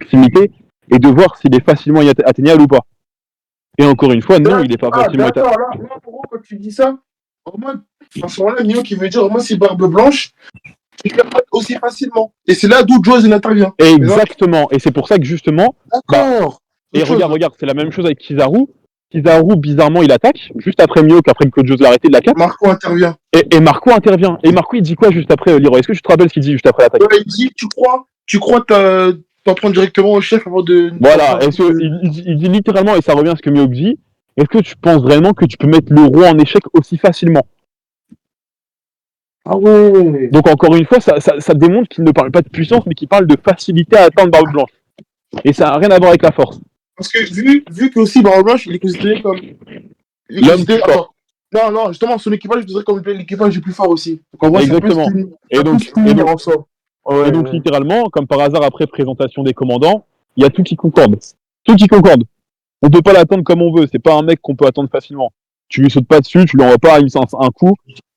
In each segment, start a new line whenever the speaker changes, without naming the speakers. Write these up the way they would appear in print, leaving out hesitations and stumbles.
proximité et de voir s'il est facilement atteignable ou pas. Et encore une fois, non, il n'est pas
Ah,
facilement
d'accord, là, pour moi, quand tu dis ça, au moins, à ce moment-là, Mio qui veut dire, au moins, c'est barbe blanche, il le fait aussi facilement. Et c'est là d'où Jones intervient.
exactement. Et c'est pour ça que justement,
d'accord.
et regarde, c'est la même chose avec Kizaru. Kizaru, bizarrement, il attaque, juste après Mio, qu'après que Jones l'a arrêté de la 4.
Marco intervient.
Et Marco intervient. Et Marco, il dit quoi juste après, Leroy? Est-ce que tu te rappelles ce qu'il dit juste après l'attaque?
Ouais, il dit, tu crois t'en prendre directement au chef avant de...
Voilà, il dit littéralement, et ça revient à ce que Mio dit, est-ce que tu penses vraiment que tu peux mettre le roi en échec aussi facilement?
Ah ouais.
Donc encore une fois, ça démontre qu'il ne parle pas de puissance, mais qu'il parle de facilité à atteindre Barbe Blanche. Et ça n'a rien à voir avec la force.
Parce que vu que aussi Barbe Blanche, il est considéré comme...
L'homme plus fort.
Non, justement, son équipage, je dirais comme l'équipage le plus fort aussi. Donc en vrai,
exactement.
Et
donc, littéralement, comme par hasard, après présentation des commandants, il y a tout qui concorde. Tout qui concorde. On peut pas l'attendre comme on veut. C'est pas un mec qu'on peut attendre facilement. Tu lui sautes pas dessus, tu lui envoies pas un coup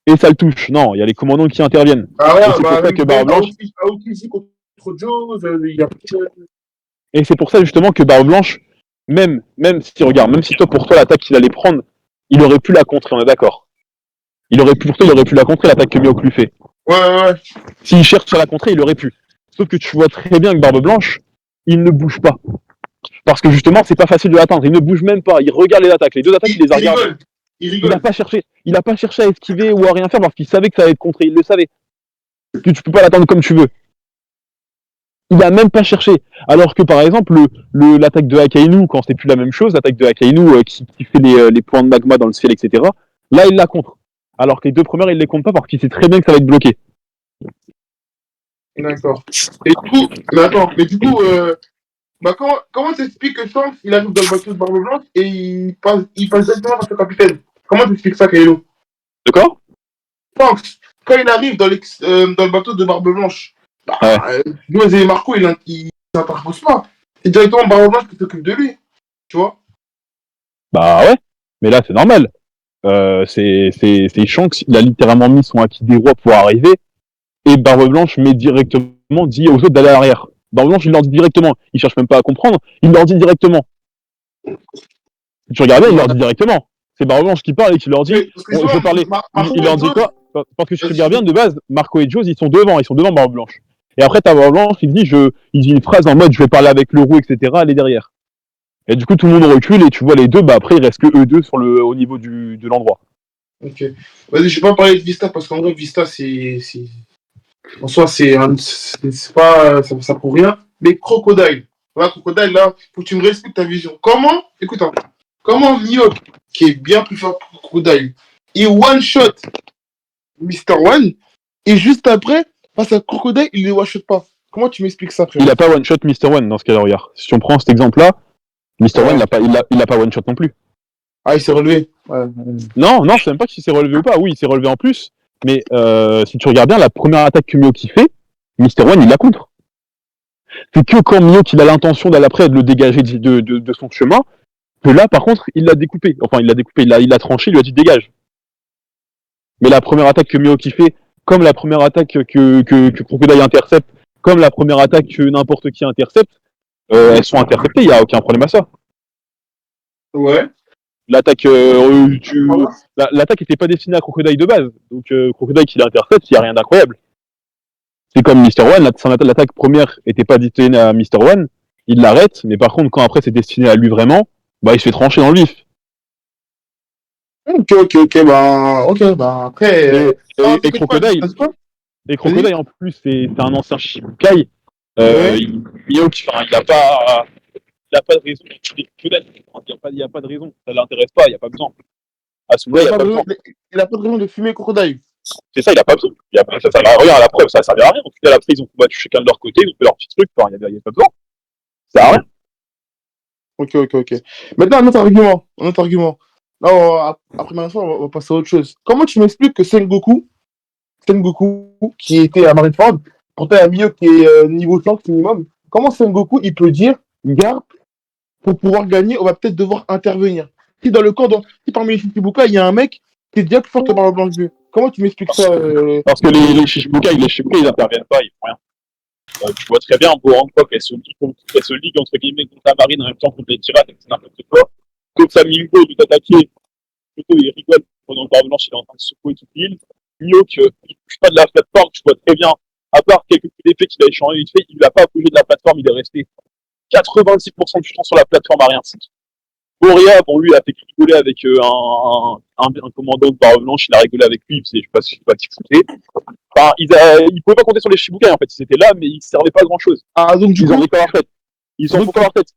et ça le touche. Non, il y a les commandants qui interviennent.
Ah,
c'est pour ça que Barbe Blanche. Et c'est pour ça justement que Barbe Blanche, même si pour toi l'attaque qu'il allait prendre, il aurait pu la contrer, on est d'accord. Il aurait pu la contrer l'attaque que Mihawk lui fait.
Ouais.
S'il cherche à la contrer, il aurait pu. Sauf que tu vois très bien que Barbe Blanche, il ne bouge pas. Parce que justement, c'est pas facile de l'atteindre. Il ne bouge même pas. Il regarde les attaques. Les deux attaques, il les a regardées. Il n'a pas cherché à esquiver ou à rien faire parce qu'il savait que ça allait être contré. Il le savait. Que tu peux pas l'attendre comme tu veux. Il n'a même pas cherché. Alors que par exemple, l'attaque de Akainu, quand c'est plus la même chose, l'attaque de Akainu qui fait les points de magma dans le ciel, etc., là, il la contre. Alors que les deux premières, il les compte pas parce qu'il sait très bien que ça va être bloqué.
D'accord. Et du coup, comment t'expliques que Shanks, il arrive dans le bateau de Barbe Blanche et il passe directement à son capitaine? Comment t'expliques ça, Kaelo?
D'accord?
Shanks, quand il arrive dans le bateau de Barbe Blanche, Jones et Marco, ils s'interposent pas. C'est directement Barbe Blanche qui s'occupe de lui. Tu vois?
Bah ouais, mais là, c'est normal. C'est Shanks, il a littéralement mis son acquis des rois pour arriver, et Barbe Blanche dit aux autres d'aller à l'arrière. Barbe Blanche, il leur dit directement. Il cherche même pas à comprendre, il leur dit directement. Si tu regardais, il leur dit directement. C'est Barbe Blanche qui parle et qui leur dit. Je veux parler. Il leur dit quoi? Parce que si tu regardes bien, de base, Marco et Joe, ils sont devant Barbe Blanche. Et après, t'as Barbe Blanche, il dit une phrase en mode je vais parler avec le roux, etc. Elle est derrière. Et du coup, tout le monde recule et tu vois les deux, après, il reste que eux deux au niveau de l'endroit.
Ok. Vas-y, je vais pas parler de Vista parce qu'en vrai, Vista, en soi, c'est pas, ça pour rien. Mais Crocodile. Voilà, Crocodile, là, faut que tu me respectes ta vision. Écoute, comment Mihawk, qui est bien plus fort que Crocodile, il one-shot Mr. One, et juste après, face à Crocodile, il ne le one-shot pas. Comment tu m'expliques ça, frère?
Il a pas one-shot Mr. One dans ce cas-là, regarde. Si on prend cet exemple-là, Mr. One, il a pas one-shot non plus.
Ah, il s'est relevé. Ouais.
Non, je sais même pas s'il s'est relevé ou pas. Oui, il s'est relevé en plus. Mais si tu regardes bien, la première attaque que Mihawk fait, Mr. One, il la contre. C'est que quand Mihawk, il a l'intention d'aller après de le dégager de son chemin, que là, par contre, il l'a découpé. Enfin, il l'a tranché, il lui a dit dégage. Mais la première attaque que Mihawk fait, comme la première attaque que Crocodile intercepte, comme la première attaque que n'importe qui intercepte, elles sont interceptées, il n'y a aucun problème à ça.
Ouais.
L'attaque n'était pas destinée à Crocodile de base. Donc Crocodile qui l'intercepte, il n'y a rien d'incroyable. C'est comme Mr. One, l'attaque première n'était pas destinée à Mr. One, il l'arrête, mais par contre, quand après c'est destiné à lui vraiment, bah il se fait trancher dans le vif.
Ok, bah après.
Et Crocodile en plus, c'est un ancien Shibukai. Mihawk, il n'a pas de raison de tuer Crocodile. Il n'y a pas de raison, ça ne l'intéresse pas, il n'y a pas besoin. À ce moment-là, il n'y a pas besoin.
Il n'a pas de raison de fumer Crocodile.
C'est ça, il n'a pas besoin. Ça sert à rien à la preuve, ça ne servait à rien. Donc, à la prison, ils ont combattu chacun de leur côté, ils ont fait leur petit truc, il n'y a pas besoin. Ça sert à rien.
Ok. Maintenant, un autre argument. Là, après ma on va passer à autre chose. Comment tu m'expliques que Sengoku, qui était à Marineford, pourtant un milieu qui est niveau 5 minimum, comment Sengoku, il peut dire, garde, pour pouvoir gagner, on va peut-être devoir intervenir. Si dans le camp, si parmi les Shichibukai, il y a un mec qui est bien plus fort que Barbe Blanche Bleue. Comment tu m'expliques ça
Parce que les Shichibukai, ils n'interviennent pas, ils font rien. Tu vois très bien, Boran, quoi, qu'elle se ligue entre guillemets contre la marine en même temps contre les pirates, c'est n'importe quoi. Comme ça, Mingo, de t'attaquer, plutôt il rigole pendant le Barbe Blanche, il est en train de secouer toute l'île. Mihawk, il bouge pas de la plateforme, tu vois très bien, à part quelques coups d'effet qu'il a échangé vite fait, il n'a pas bougé de la plateforme, il est resté 86% du temps sur la plateforme à rien foutre. Boria, bon, lui, a fait rigoler avec un commandant de Barbe Blanche, il a rigolé avec lui, je sais pas si foutait. Enfin, ils pouvaient pas compter sur les Shibukai, en fait, ils étaient là, mais ils servaient pas à grand chose.
Ah, donc du
Ils
coup.
ont fait leur tête. Ils ont fait leur tête.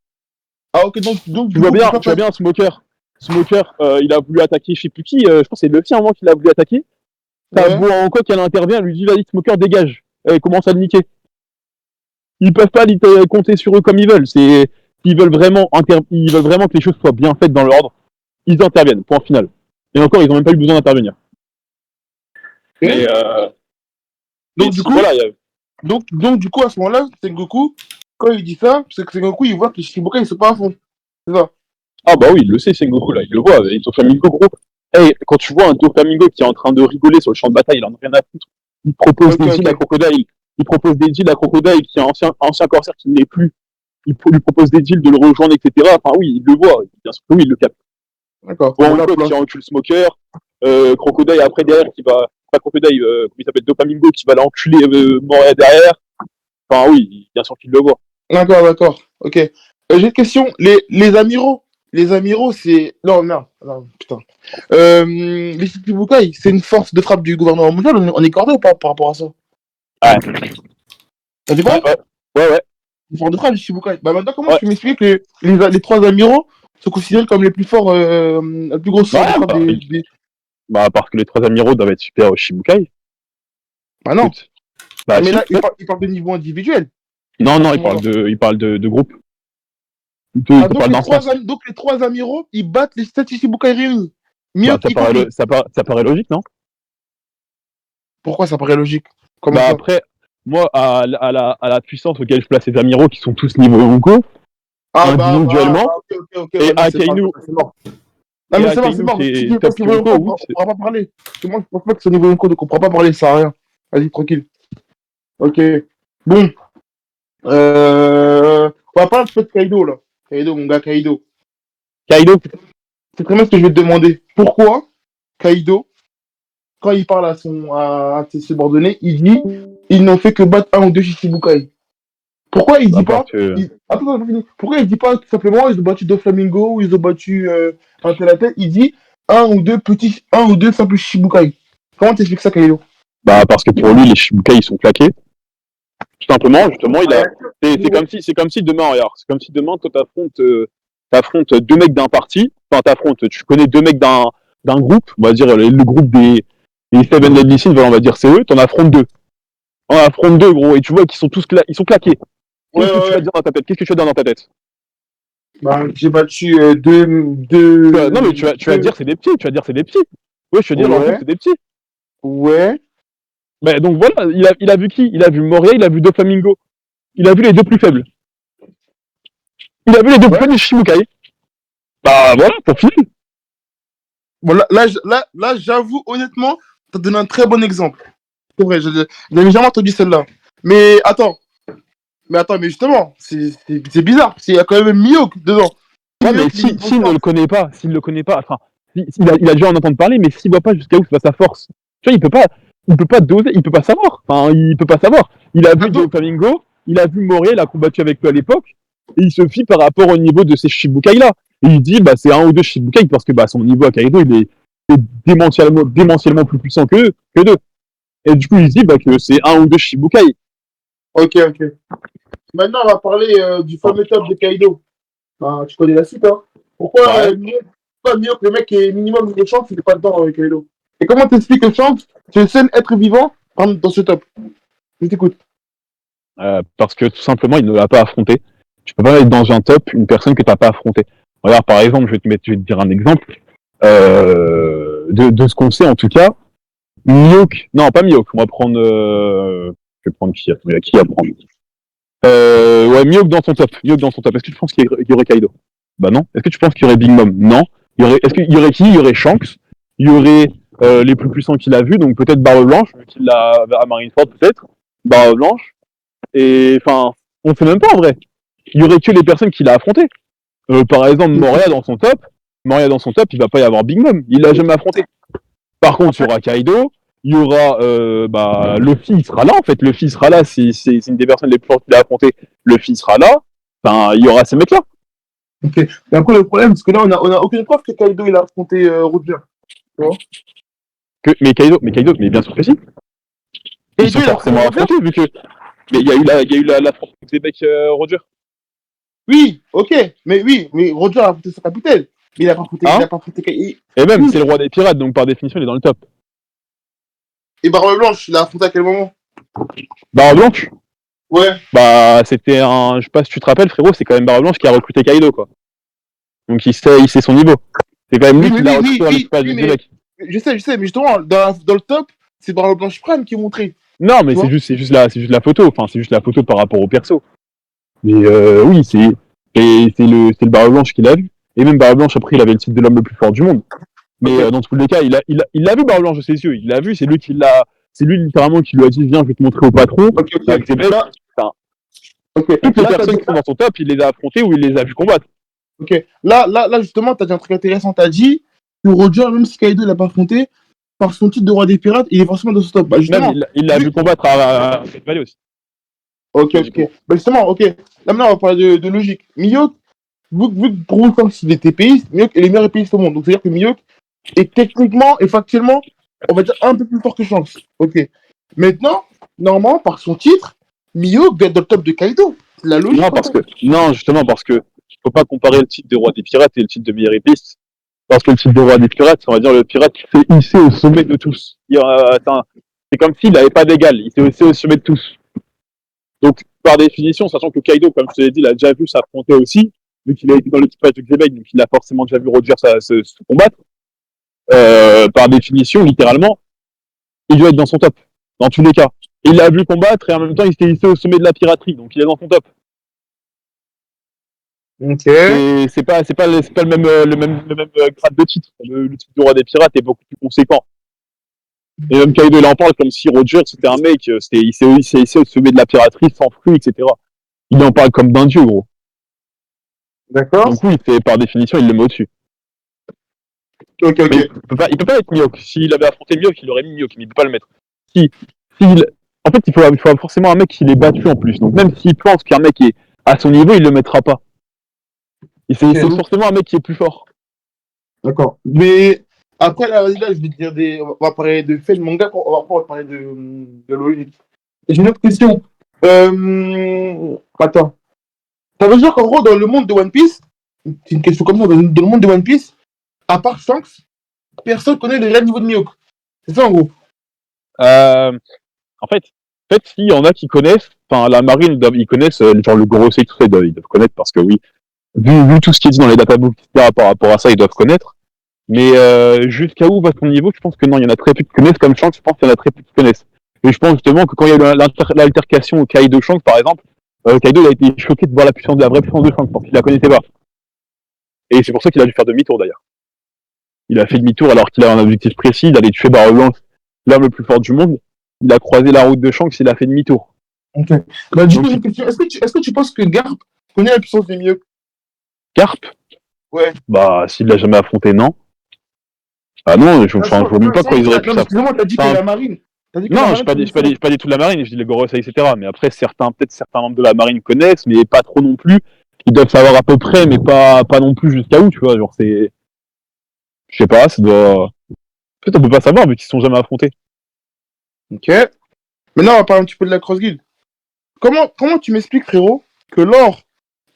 Ah, ok, donc
tu vois bien Smoker. Smoker, il a voulu attaquer, je sais plus qui, je pense que c'est Luffy à un moment qu'il a voulu attaquer. T'as Boran quoi qu'elle intervient, lui dit vas-y Smoker dégage, et commence à le niquer. Ils peuvent pas compter sur eux comme ils veulent. Ils veulent vraiment que les choses soient bien faites dans l'ordre. Ils interviennent, point final. Et encore, ils ont même pas eu besoin d'intervenir.
Okay. Donc du coup,
voilà,
donc du coup à ce moment-là, Sengoku, quand il dit ça, c'est que Sengoku il voit que les Shichibukai ils sont pas à fond. C'est ça.
Ah bah oui, il le sait Sengoku là, il le voit. Et Doflamingo gros. Hey, quand tu vois un Doflamingo qui est en train de rigoler sur le champ de bataille, il en a rien à foutre. Il propose des deals à Crocodile. Il propose des deals à Crocodile qui est ancien corsaire qui ne l'est plus. Il lui propose des deals de le rejoindre, etc. Enfin oui, il le voit. Bien sûr que oui, il le capte.
D'accord.
Bon, qui encule Smoker. Crocodile après derrière qui va. Pas Crocodile, comment il s'appelle, Doflamingo qui va l'enculer Moria derrière. Enfin oui, bien sûr qu'il le voit.
D'accord. Ok. J'ai une question. Les amiraux. Les amiraux, c'est. Non, putain. Les Shichibukai, c'est une force de frappe du gouvernement mondial. On est cordé ou pas par rapport à ça?
Ouais.
Ça dépend.
Ouais.
Une force de frappe, les Shichibukai. Bah maintenant, comment tu m'expliques que les trois amiraux sont considérés comme les plus forts, la plus grosse force de frappe des.
Bah parce que les trois amiraux doivent être super au Shichibukai.
Bah non.
Bah,
mais là, il parle de niveau individuel.
Non, il parle de groupe.
Donc les trois amiraux, ils battent les 7 Shichibukai réunis.
Bah, ça paraît logique, non?
Pourquoi ça paraît logique?
Comment ça? Après, moi, à la puissance auquel je place les amiraux qui sont tous niveau Yonko, individuellement, et Akainu.
Non, mais c'est mort. Si tu passes niveau Yonko, on ne pourra pas parler. Parce que moi, je pense pas que c'est niveau Yonko, donc on ne pourra pas parler, ça sert à rien. Vas-y, tranquille. Ok. Bon. On va parler un peu de Kaido, là. Kaido, mon gars, Kaido. C'est très bien ce que je vais te demander. Pourquoi Kaido, quand il parle à ses subordonnés, il dit ils n'ont fait que battre un ou deux Shichibukai. Pourquoi il dit pas Attends, pourquoi il dit pas tout simplement ils ont battu Doflamingo ou ils ont battu un tel à tel? Il dit un ou deux simples Shichibukai. Comment t'expliques ça, Kaido?
Bah parce que pour lui les Shichibukai ils sont claqués. Tout simplement, justement, c'est comme si demain, regarde, c'est comme si demain, toi, t'affrontes deux mecs d'un parti, tu connais deux mecs d'un groupe, on va dire, le groupe des Seven Deadly Sins, voilà, on va dire, c'est eux, t'en affrontes deux. On affronte deux, gros, et tu vois qu'ils sont tous ils sont claqués. Qu'est-ce que tu vas dire dans ta tête? Qu'est-ce que tu vas dire dans ta tête?
Bah, j'ai battu deux.
Non, mais tu vas dire c'est des petits, Ouais, je te dis, leur groupe, c'est des petits.
Ouais.
Ben, donc voilà, il a vu qui? Il a vu Moria, il a vu Doflamingo. Il a vu les deux plus faibles. Il a vu les deux plus faibles Shichibukai. Bah voilà, pour finir.
Bon, là, j'avoue, honnêtement, t'as donné un très bon exemple. C'est vrai, je n'avais jamais entendu celle-là. Mais attends, mais justement, c'est bizarre. Il y a quand même Mihawk dedans.
Ouais, mais s'il ne le connaît pas, enfin, il a dû en entendre parler, mais s'il voit pas jusqu'à où va sa force, tu vois, il peut pas doser, il peut pas savoir. Enfin, il peut pas savoir. Il a vu Doflamingo, il a vu Moria, il a combattu avec lui à l'époque, et il se fie par rapport au niveau de ces Shichibukai là. Et il dit, bah, c'est un ou deux Shichibukai parce que bah, son niveau à Kaido, il est démentiellement plus puissant que deux. Et du coup, il dit bah, que c'est un ou deux Shichibukai.
Ok. Maintenant, on va parler du fameux top de Kaido. Bah, tu connais la suite, hein. Pourquoi Mihawk, le mec est minimum de chance, il n'est pas dedans avec Kaido? Et comment t'expliques que Shanks, c'est le seul être vivant dans ce top? Je t'écoute.
Parce que tout simplement, il ne l'a pas affronté. Tu peux pas mettre dans un top une personne que tu n'as pas affrontée. Regarde, par exemple, je vais te dire un exemple de ce qu'on sait en tout cas. Mihawk, non pas Mihawk, on va prendre. Je vais prendre qui à prendre. Ouais, Mihawk dans ton top. Est-ce que tu penses qu'il y aurait Kaido? Bah non. Est-ce que tu penses qu'il y aurait Big Mom? Non. Est-ce qu'il y aurait qui? Il y aurait Shanks. Il y aurait les plus puissants qu'il a vus, donc peut-être Barbe Blanche, vu qu'il l'a à Marineford peut-être. Barbe Blanche. Et enfin, on sait même pas en vrai. Il y aurait que les personnes qu'il a affrontées. Par exemple, Moria dans son top, il va pas y avoir Big Mom. Il l'a jamais affronté. Par contre, il y aura Kaido, il y aura Luffy, il sera là en fait. Luffy sera là, c'est une des personnes les plus fortes qu'il a affrontées. Luffy sera là. Enfin, il y aura ces mecs-là.
Ok. Mais après, le problème, c'est que là, on a aucune preuve que Kaido il a affronté Roger.
Mais bien sûr que si. Ils sont forcément affrontés vu que. Mais il y a eu la France Québec Roger.
Oui, ok. Mais Roger a affronté son capitaine. Mais il a pas affronté.
Hein
Il a pas affronté.
Et même, c'est le roi des pirates, donc par définition, il est dans le top.
Et Barbe Blanche, il l'a affronté à quel moment?
Barbe Blanche.
Ouais.
Bah, c'était un. Je sais pas si tu te rappelles, frérot, c'est quand même Barbe Blanche qui a recruté Kaido, quoi. Donc il sait son niveau. C'est quand même lui qui l'a recruté dans l'équipage du Québec.
Je sais, mais justement, dans le top, c'est Barbe Blanche Prime qui est montré.
Non, mais c'est juste la photo. Enfin, c'est juste la photo par rapport au perso. Mais oui, c'est le Barbe Blanche qui l'a vu. Et même Barbe Blanche, après, il avait le titre de l'homme le plus fort du monde. Mais dans tous les cas, il l'a vu Barbe Blanche de ses yeux. Il l'a vu, c'est lui littéralement qui lui a dit viens, je vais te montrer au patron. Avec ses mecs. Toutes les personnes qui sont dans son top, il les a affrontés ou il les a vus combattre.
Ok. Là, justement, t'as dit un truc intéressant. T'as dit que Roger, même si Kaido l'a pas affronté, par son titre de roi des pirates, il est forcément dans son top. Bah, justement,
même, il l'a vu combattre à Valley aussi.
Ok. Bah, justement, ok. Là, maintenant, on va parler de logique. Mihawk, vu que pour vous, comme s'il était épéiste, Mihawk est le meilleur épéiste au monde. Donc, c'est-à-dire que Mihawk est techniquement et factuellement, on va dire, un peu plus fort que Shanks. Ok. Maintenant, normalement, par son titre, Mihawk doit être dans le top de Kaido. La logique.
Justement, parce que faut pas comparer le titre de roi des pirates et le titre de meilleur épéiste. Parce que le titre de roi des pirates, on va dire le pirate qui s'est hissé au sommet de tous. C'est comme s'il n'avait pas d'égal, il s'est hissé au sommet de tous. Donc, par définition, sachant que Kaido, comme je te l'ai dit, il a déjà vu s'affronter aussi, vu qu'il a été dans l'équipage du Québec, donc il a forcément déjà vu Roger se combattre. Par définition, littéralement, il doit être dans son top, dans tous les cas. Il l'a vu combattre et en même temps, il s'est hissé au sommet de la piraterie, donc il est dans son top.
Ok.
C'est pas le même grade de titre. Le titre de roi des pirates est beaucoup plus conséquent. Et même Kaido il en parle comme si Roger c'était un mec, il s'est hissé au sommet de la piraterie sans fruits, etc. Il en parle comme d'un dieu, gros.
D'accord.
Donc oui, par définition, il le met au-dessus.
Ok.
Mais il peut pas être Mihawk. S'il avait affronté Mihawk, il aurait mis Mihawk, mais il peut pas le mettre. En fait, il faut forcément un mec qui l'ait battu en plus. Donc même s'il pense qu'un mec est à son niveau, il le mettra pas. Et c'est forcément un mec qui est plus fort.
D'accord. Mais après, là, je vais te dire on va parler de faits de manga, on va parler de logique. J'ai une autre question. Attends. Ça veut dire qu'en gros, dans le monde de One Piece, c'est une question comme ça, dans le monde de One Piece, à part Shanks, personne connaît le réel niveau de Mihawk. C'est ça en gros.
En fait, s'il y en a qui connaissent, enfin la marine, ils connaissent, genre le Gorosei, tout ça, ils doivent connaître parce que oui, vu tout ce qui est dit dans les databooks, etc., par rapport à ça, ils doivent connaître. Mais jusqu'à où va son niveau, je pense que non, il y en a très peu qui connaissent, comme Shanks, je pense qu'il y en a très peu qui connaissent. Et je pense justement que quand il y a eu l'altercation au Kaido-Shanks, par exemple, Kaido il a été choqué de voir la vraie puissance de Shanks, parce qu'il la connaissait pas. Et c'est pour ça qu'il a dû faire demi-tour d'ailleurs. Il a fait demi-tour alors qu'il a un objectif précis d'aller tuer Barbe Blanche, l'homme le plus fort du monde. Il a croisé la route de Shanks, il a fait demi-tour.
Ok. Bah, du coup, j'ai une question. Est-ce que tu penses que Garp connaît la puissance de Mihawk?
Garp?
Ouais.
Bah, s'il l'a jamais affronté, non. Ah non, je vois même pas quoi ils auraient pu s'affronter.
Excusez-moi, t'as dit que la marine.
Non, je pas dit tout de la marine, je dis les Gorosei, etc. Mais après, peut-être certains membres de la marine connaissent, mais pas trop non plus. Ils doivent savoir à peu près, mais pas non plus jusqu'à où, tu vois. Genre, c'est. Je sais pas, ça doit. Peut-être on peut pas savoir, vu qu'ils se sont jamais affrontés.
Ok. Maintenant, on va parler un petit peu de la Cross Guild. Comment tu m'expliques, frérot, que lors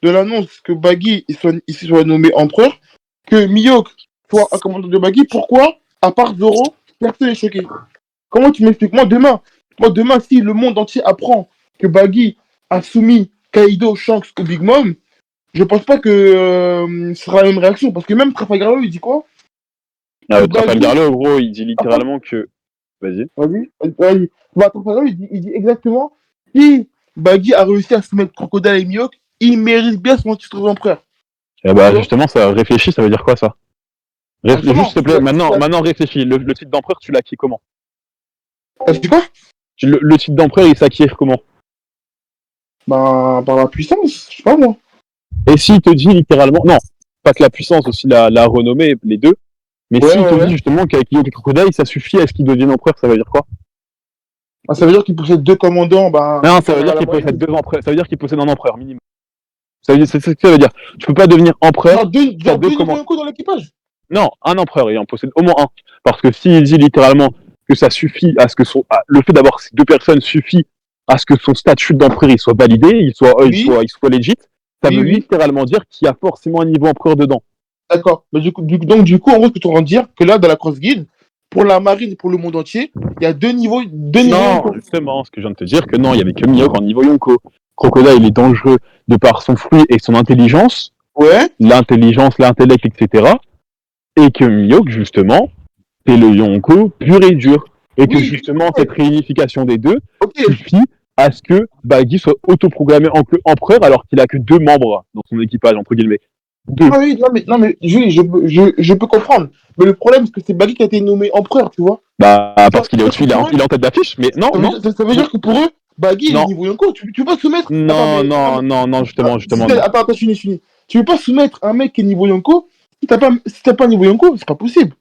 de l'annonce que Baggy soit nommé empereur, que Mihawk soit un commandant de Baggy, pourquoi, à part Zoro, personne n'est choqué? Comment tu m'expliques? Moi, demain, si le monde entier apprend que Baggy a soumis Kaido, Shanks ou Big Mom, je pense pas que ce sera la même réaction. Parce que même Trafalgar Law, il dit quoi?
Trafalgar Law, gros, il dit littéralement que. Vas-y.
Vas-y. Bah, Trafalgar Law, il dit exactement si Baggy a réussi à soumettre Crocodile et Mihawk, il mérite bien son titre d'empereur.
Et bah, justement, ça réfléchit, ça veut dire quoi ça? Juste, s'il te plaît, maintenant réfléchis. Le titre d'empereur, tu l'acquiers comment?
Tu dis quoi?
Le titre d'empereur, il s'acquiert comment?
Par la puissance, je sais pas moi.
Et s'il te dit littéralement, non, pas que la puissance, aussi la renommée, les deux, mais
Ouais,
s'il te
ouais,
dit
ouais.
justement qu'avec Mihawk et Crocodile, ça suffit à ce qu'ils deviennent empereurs, ça veut dire quoi?
Ah, ça veut dire qu'il possède deux commandants,
Non,
il
ça
peut
veut
faire
dire
la
qu'ils possèdent
moyenne.
deux empereurs, ça veut dire qu'ils possèdent un empereur minimum. C'est ce que ça veut dire. Tu peux pas devenir empereur, tu as
Genre
deux
deux niveaux
commandes.
Yonko dans l'équipage.
Non, un empereur, il en possède au moins un. Parce que s'il dit littéralement que ça suffit à ce que le fait d'avoir ces deux personnes suffit à ce que son statut d'empereur il soit validé,
Oui,
il soit legit, ça
oui,
veut
oui.
littéralement dire qu'il y a forcément un niveau empereur dedans.
D'accord. Mais donc, du coup, en gros, ce que tu es en train de dire, que là, dans la Cross Guild, pour la marine et pour le monde entier, il y a deux niveaux
Non,
Yonko.
justement, ce que je viens de te dire, que non, il y avait que Mihawk en niveau Yonko. Crocodile, il est dangereux de par son fruit et son intelligence,
Ouais.
l'intelligence, l'intellect, etc. Et que Mihawk, justement, c'est le Yonko pur et dur. Et que
Oui,
justement,
ok.
cette réunification des deux
Ok.
suffit à ce que Baggy soit autoprogrammé empereur alors qu'il a que deux membres dans son équipage, entre guillemets. Deux.
Ah oui, non, mais Jules, je peux comprendre. Mais le problème, c'est que c'est Baggy qui a été nommé empereur, tu vois.
Bah,
Ça
parce qu'il est
veut dire
au-dessus,
que pour eux,
il est en tête d'affiche, mais non, non,
ça veut
non,
dire que pour eux, Baggy, il est
non,
niveau Yonko. Tu peux pas soumettre.
non, non, non, non, justement, justement, non.
Attends, finis. Tu peux pas soumettre un mec qui est niveau Yonko si t'as pas niveau Yonko, c'est pas possible.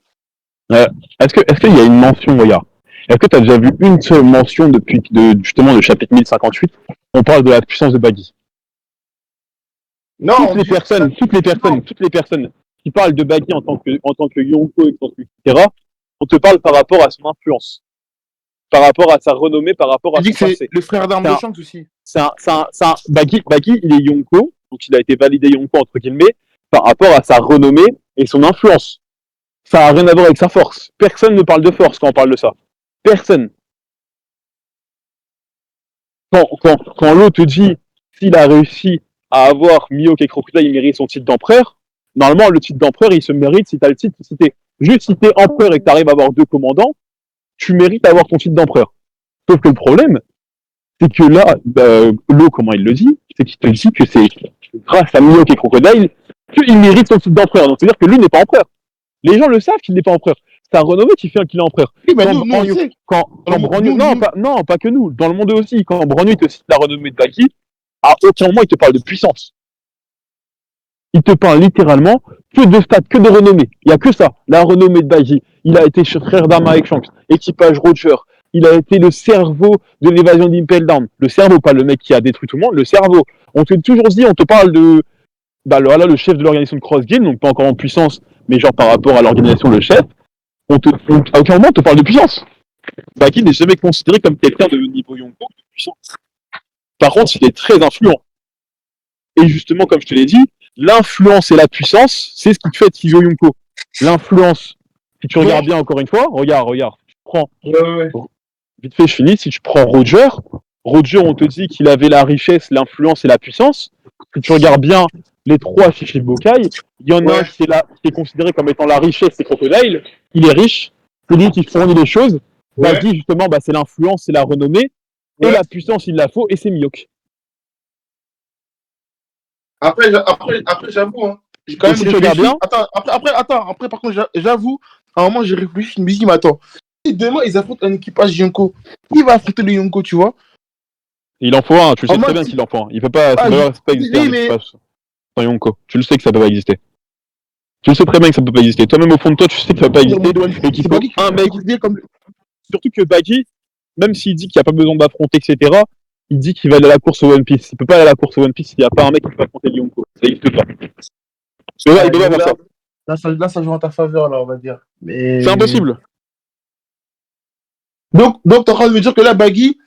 Euh, est-ce qu'il y a une mention, regarde, est-ce que tu as déjà vu une seule mention justement, le chapitre 1058, on parle de la puissance de Baggy?
Non, on dit.
Toutes les personnes qui parlent de Baggy en tant que Yonko, etc., on te parle par rapport à son influence, par rapport à sa renommée, par rapport
Tu
à
dis
son
que c'est
passé.
le frère d'armes
C'est
de
un,
Shanks aussi.
Baggy, il est Yonko, donc il a été validé Yonko, entre guillemets, par rapport à sa renommée et son influence. Ça n'a rien à voir avec sa force. Personne ne parle de force quand on parle de ça. Personne. Quand l'autre te dit s'il a réussi à avoir Mihawk et Crocodile, il mérite son titre d'empereur. Normalement, le titre d'empereur, il se mérite si tu as le titre. Juste si t'es empereur et que tu arrives à avoir deux commandants, tu mérites d'avoir ton titre d'empereur. Sauf que le problème, c'est que là, Lo, comment il le dit, c'est qu'il te dit que c'est grâce à Mihawk et Crocodile qu'il mérite son titre d'empereur. Donc c'est-à-dire que lui n'est pas empereur. Les gens le savent qu'il n'est pas empereur. C'est un renommé qui fait qu'il est empereur.
Oui, mais nous, on sait.
Quand Brognon, non, pas que nous, dans le monde aussi, quand Brognon te cite la renommée de Baki, à aucun moment il te parle de puissance. Il te parle littéralement que de stats, que de renommée. Il n'y a que ça, la renommée de Baki. Il a été frère d'armes avec Shanks, équipage Roger. Il a été le cerveau de l'évasion d'Impel Down. Le cerveau, pas le mec qui a détruit tout le monde, le cerveau. On te toujours dit, on te parle de là, le chef de l'organisation de Cross Guild, donc pas encore en puissance, mais genre par rapport à l'organisation, le chef. À aucun moment on te parle de puissance. Baki n'est jamais considéré comme quelqu'un de niveau Yonko de puissant. Par contre, il est très influent. Et justement, comme je te l'ai dit, l'influence et la puissance, c'est ce qui te fait Tijo Yonko. L'influence, si tu regardes bien encore une fois, regarde, tu prends,
Ouais.
vite fait, je finis, si tu prends Roger, on te dit qu'il avait la richesse, l'influence et la puissance. Si tu regardes bien les trois Shichibukai, il y en a un qui est considéré comme étant la richesse, c'est Crocodile. Il est riche, c'est lui qui fournit les choses. Bagi, justement, c'est l'influence, c'est la renommée. Et la puissance, il la faut, et c'est Mihawk.
Après, j'avoue, hein, j'ai quand même réfléchi.
Bien.
Après, par contre, j'avoue, à un moment, j'ai réfléchi, je me suis dit, mais attends, si demain ils affrontent un équipage Yonko, qui va affronter le Yonko, tu vois?
Il en faut un, tu le sais très bien qu'il en faut un. Il peut pas, ça peut pas exister un équipage sans Yonko. Tu le sais que ça peut pas exister. Tu le sais très bien que ça peut pas exister. Toi-même, au fond de toi, tu sais que ça peut pas exister. Et qu'il faut un mec. Surtout que Bagi, même s'il dit qu'il n'y a pas besoin d'affronter, etc., il dit qu'il va aller à la course au One Piece. Il peut pas aller à la course au One Piece s'il n'y a pas un mec qui peut affronter Yonko. Ça n'existe pas. Il peut pas faire ça.
Là, ça joue en ta faveur, là, on va dire. Mais...
C'est impossible.
Donc, t'es en train de me dire que là, Bagi,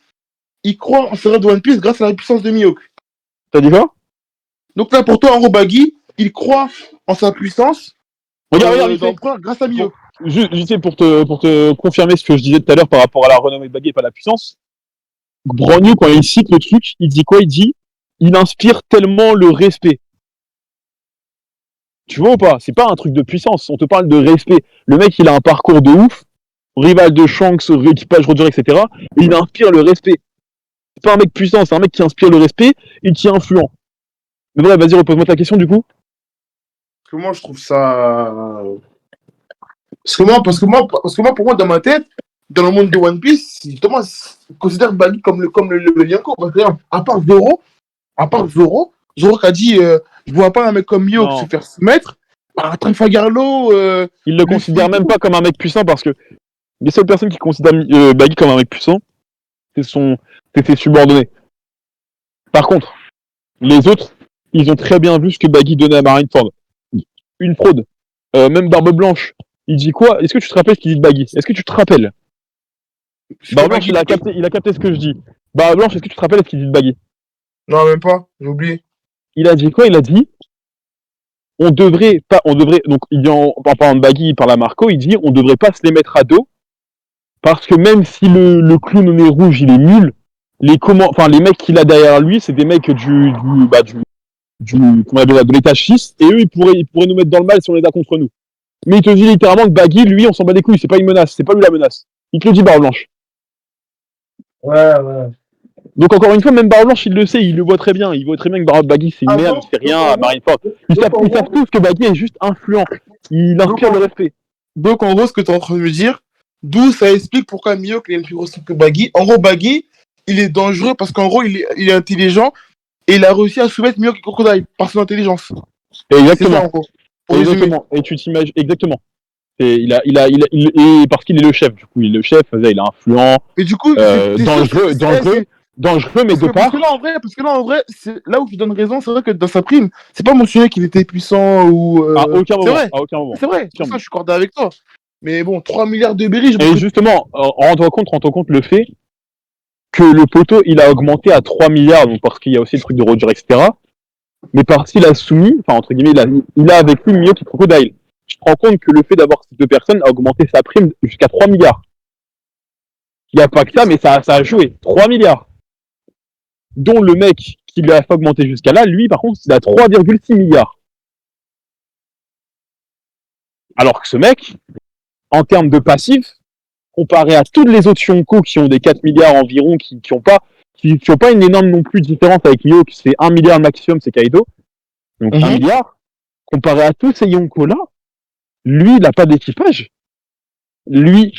il croit en série de One Piece grâce à la puissance de Mihawk.
T'as dit quoi?
Donc là, pour toi, en gros, Bagi, il croit en sa puissance.
Regarde,
grâce à Mihawk.
Je sais, pour te confirmer ce que je disais tout à l'heure par rapport à la renommée de Bagi et pas la puissance, Brognon, quand il cite le truc, il dit quoi? Il dit il inspire tellement le respect. Tu vois ou pas? C'est pas un truc de puissance, on te parle de respect. Le mec, il a un parcours de ouf, rival de Shanks, équipage Roger, etc. Et il inspire le respect. C'est pas un mec puissant, c'est un mec qui inspire le respect et qui est influent. Mais voilà, vas-y, repose-moi ta question du coup.
Parce que moi, je trouve ça. Parce que moi, pour moi, dans ma tête, dans le monde de One Piece, justement, je considère Bagi comme le Yonko. Parce que, à part Zoro, À part Zoro qui a dit je vois pas un mec comme Mio se
Non.
faire soumettre par Trafalgarlo.
Il le
Luffy
considère
et
même
tout.
pas comme un mec puissant parce que les seules personnes qui considèrent Baggy comme un mec puissant, c'est ses subordonnés. Par contre, les autres, ils ont très bien vu ce que Baggy donnait à Marineford. Une fraude. Même Barbe Blanche. Il dit quoi? Est-ce que tu te rappelles ce qu'il dit de Baggy? Est-ce que tu te rappelles?
C'est quoi
Barbe Blanche,
Baggy?
il a capté ce que je dis. Barbe Blanche, est-ce que tu te rappelles ce qu'il dit de Baggy?
Non, même pas. J'ai oublié.
Il a dit quoi? Il a dit donc il dit en parlant de Baggy, il parle à Marco, il dit on devrait pas se les mettre à dos parce que même si le clown au nez rouge il est nul, les mecs qu'il a derrière lui, c'est des mecs de l'étage 6 et eux ils pourraient nous mettre dans le mal si on les a contre nous. Mais il te dit littéralement que Baggy, lui, on s'en bat les couilles, c'est pas une menace, c'est pas lui la menace. Il te le dit Barbe Blanche.
Ouais, ouais.
Donc encore une fois, même Barbe Blanche, il le sait, il le voit très bien. Il voit très bien que Baggy, c'est une
Ah,
merde, il fait rien
en
à
gros,
Marineford. Ils savent tous que Baggy est juste influent. Il
donc,
inspire le respect.
donc, en gros, ce que tu es en train de me dire, d'où ça explique pourquoi Mio il est plus gros que Baggy. En gros, Baggy, il est dangereux parce qu'en gros, il est intelligent et il a réussi à soumettre Mio et Crocodile par son intelligence. C'est ça, en
Exactement.
gros. Pour résumer.
Exactement. Et tu t'imagines, exactement. Et parce qu'il est le chef, du coup, il est le chef, il est influent,
Mais du coup, t'es sûr que
dangereux, mais de
parce que
part.
là, en vrai, là où je donne raison, c'est vrai que dans sa prime, c'est pas mentionné qu'il était puissant ou.
À aucun
C'est
moment.
vrai,
À aucun moment.
c'est vrai. Pour ça, je suis accordé avec toi. Mais bon, 3 milliards de berries, je pense
Et
que.
justement, rends-toi compte le fait que le poteau, il a augmenté à 3 milliards, donc parce qu'il y a aussi le truc de Roger, etc. Mais parce qu'il a soumis, enfin, entre guillemets, il a avec lui Mio qui Crocodile. Je te rends compte que le fait d'avoir ces deux personnes a augmenté sa prime jusqu'à 3 milliards. Il n'y a pas que ça, mais ça a joué. 3 milliards. Dont le mec qui l'a fait augmenter jusqu'à là, lui, par contre, il a 3,6 milliards. Alors que ce mec, en termes de passif, comparé à toutes les autres Yonko qui ont des 4 milliards environ, qui n'ont pas une énorme non plus différence avec Mio, qui c'est 1 milliard maximum, c'est Kaido. Donc 1 milliard. Comparé à tous ces Yonko-là, lui, il n'a pas d'équipage. Lui,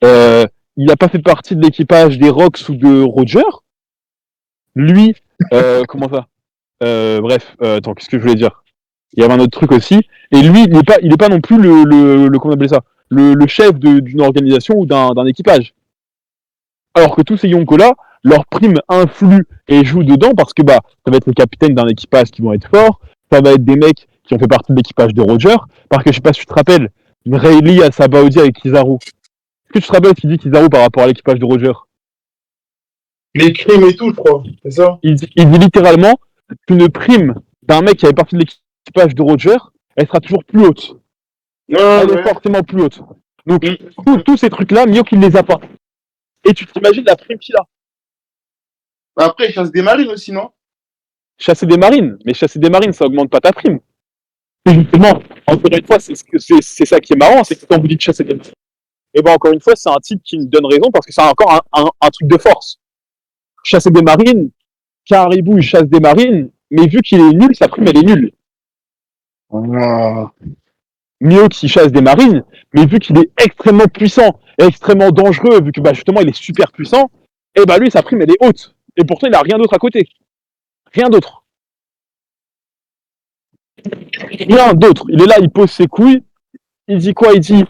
il n'a pas fait partie de l'équipage des Rocks ou de Roger. Lui, comment ça bref, attends, qu'est-ce que je voulais dire? Il y avait un autre truc aussi. Et lui, il est pas non plus comment on appelle ça? Le chef d'une organisation ou d'un équipage. Alors que tous ces Yonko-là, leur prime influe et joue dedans parce que bah, ça va être les capitaines d'un équipage qui vont être forts, ça va être des mecs qui ont fait partie de l'équipage de Roger, parce que je sais pas si tu te rappelles, Rayleigh à Sabaody avec Kizaru. Est-ce que tu te rappelles ce qu'il dit Kizaru par rapport à l'équipage de Roger?
Les crimes et tout, je crois. C'est ça.
Il dit littéralement qu'une prime d'un mec qui avait partie de l'équipage de Roger, elle sera toujours plus haute. Elle est forcément plus haute. Donc, tous ces trucs-là, Mio qu'il les a pas. Et tu t'imagines la prime qu'il a.
Après, il chasse des marines aussi, non?
Chasser des marines, mais chasser des marines, ça augmente pas ta prime. Et justement, encore une fois, c'est ça qui est marrant, c'est que quand vous dites chasser des marines, et ben encore une fois, c'est un type qui me donne raison parce que c'est encore un truc de force. Chasser des marines, Caribou, il chasse des marines, mais vu qu'il est nul, sa prime, elle est nulle. Mio qui chasse des marines, mais vu qu'il est extrêmement puissant et extrêmement dangereux, vu que bah, justement il est super puissant, et bah lui, sa prime, elle est haute. Et pourtant, il a rien d'autre à côté. Rien d'autre. Rien d'autre. Il est là, il pose ses couilles. Il dit quoi? Il dit,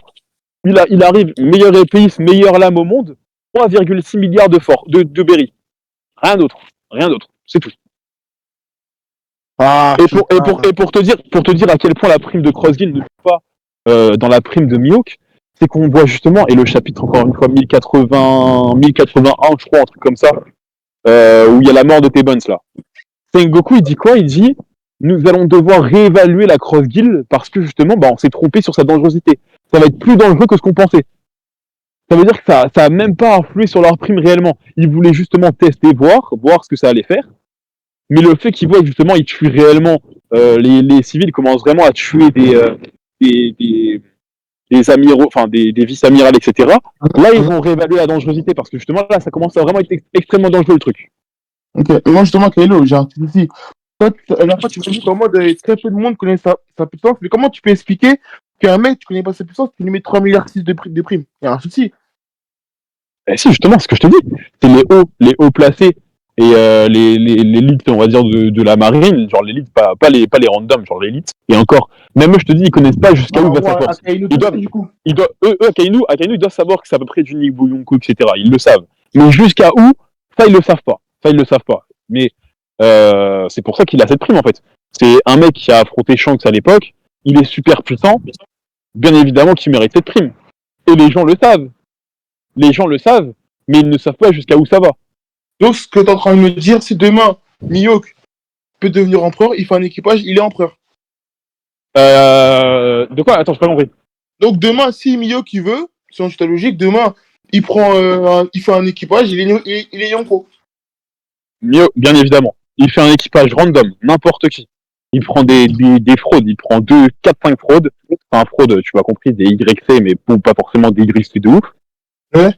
il arrive, meilleur épéiste, meilleure lame au monde, 3,6 milliards de berry. Rien d'autre. Rien d'autre. C'est tout. Et pour te dire à quel point la prime de Crossguild ne joue pas dans la prime de Mihawk, c'est qu'on voit justement, et le chapitre encore une fois 1081, je crois, un truc comme ça, où il y a la mort de T-Bones là. Sengoku, il dit quoi? Il dit, nous allons devoir réévaluer la Crossguild parce que justement, bah, on s'est trompé sur sa dangerosité. Ça va être plus dangereux que ce qu'on pensait. Ça veut dire que ça a même pas influé sur leur prime réellement. Ils voulaient justement tester, voir ce que ça allait faire. Mais le fait qu'ils voient que justement ils tuent réellement, les civils commencent vraiment à tuer des amiraux, enfin des vice-amirals, etc. Là, ils vont réévaluer la dangerosité parce que justement là, ça commence à vraiment être extrêmement dangereux le truc.
Ok. Et moi, justement, Kylo, j'ai un petit souci. Toi, la dernière fois, tu m'as dit qu'en mode très peu de monde connaît sa puissance, mais comment tu peux expliquer qu'un mec, tu connais pas sa puissance, tu lui mets 3 milliards 6 de primes? Il y a un souci.
Et si, justement, ce que je te dis, c'est les hauts placés et l'élite, on va dire, de la marine, genre l'élite, pas les randoms, genre l'élite. Et encore, même eux, je te dis, ils connaissent pas jusqu'à où va sa force. Akainu, ils doivent savoir que c'est à peu près du niveau Yonko, etc. Ils le savent. Mais jusqu'à où, ça, ils le savent pas. Mais c'est pour ça qu'il a cette prime, en fait. C'est un mec qui a affronté Shanks à l'époque, il est super puissant, bien évidemment qu'il mérite cette prime. Et les gens le savent. Mais ils ne savent pas jusqu'à où ça va.
Donc, ce que tu es en train de me dire, c'est demain, Mihawk peut devenir empereur, il fait un équipage, il est empereur.
De quoi? Attends, je pas compris.
Donc, demain, si Mihawk il veut, selon ta logique, demain, il fait un équipage, il est Yonko.
Mieux, bien évidemment. Il fait un équipage random, n'importe qui. Il prend des fraudes, il prend 2, 4, 5 fraudes. Enfin, fraude, tu m'as compris, des YC, mais bon, pas forcément des YC de ouf.
Ouais.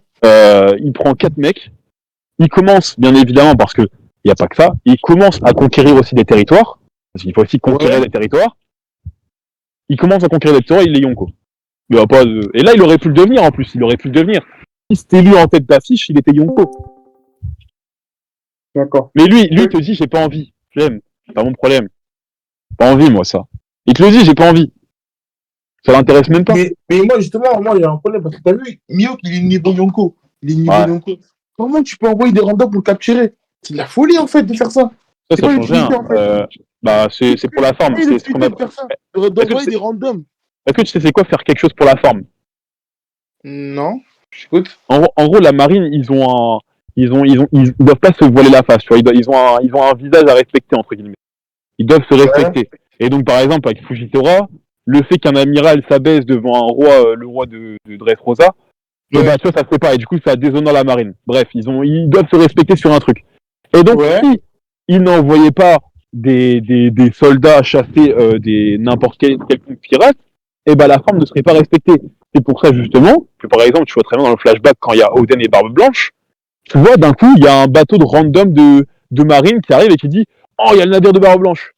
Il prend 4 mecs. Il commence, bien évidemment, parce que il n'y a pas que ça, il commence à conquérir aussi des territoires. Parce qu'il faut aussi conquérir des territoires. Il commence à conquérir des territoires, il est Yonko. Il a pas de... Et là, il aurait pu le devenir en plus. Si c'était lui en tête d'affiche, il était Yonko.
D'accord.
Mais lui, il te dit, j'ai pas envie. J'aime. C'est pas mon problème. Pas envie, moi, ça. Il te le dit, j'ai pas envie. Ça l'intéresse même pas.
Mais moi, justement, il y a un problème. Parce que t'as vu, Mihawk, il est niveau Yonko. Yonko. Comment tu peux envoyer des randoms pour le capturer? C'est de la folie, en fait, de faire ça.
Ça change rien. En fait. C'est pour la forme. C'est ce qu'on a...
D'envoyer des randoms.
Est-ce que tu sais c'est quoi faire quelque chose pour la forme?
Non. J'écoute.
En gros, la marine, ils doivent pas se voiler la face, tu vois. Ils ont un visage à respecter, entre guillemets. Ils doivent se respecter. Ouais. Et donc, par exemple, avec Fujitora, le fait qu'un amiral s'abaisse devant un roi, le roi de Dressrosa, tu vois, ça se fait pas. Et du coup, ça déshonore la marine. Bref, ils doivent se respecter sur un truc. Et donc, si ils n'envoyaient pas des soldats chasser n'importe quel pirate, et ben la forme ne serait pas respectée. C'est pour ça, justement, que par exemple, tu vois très bien dans le flashback, quand il y a Oden et Barbe Blanche, tu vois, d'un coup, il y a un bateau de random de marine qui arrive et qui dit « Oh, il y a le navire de Barbe Blanche.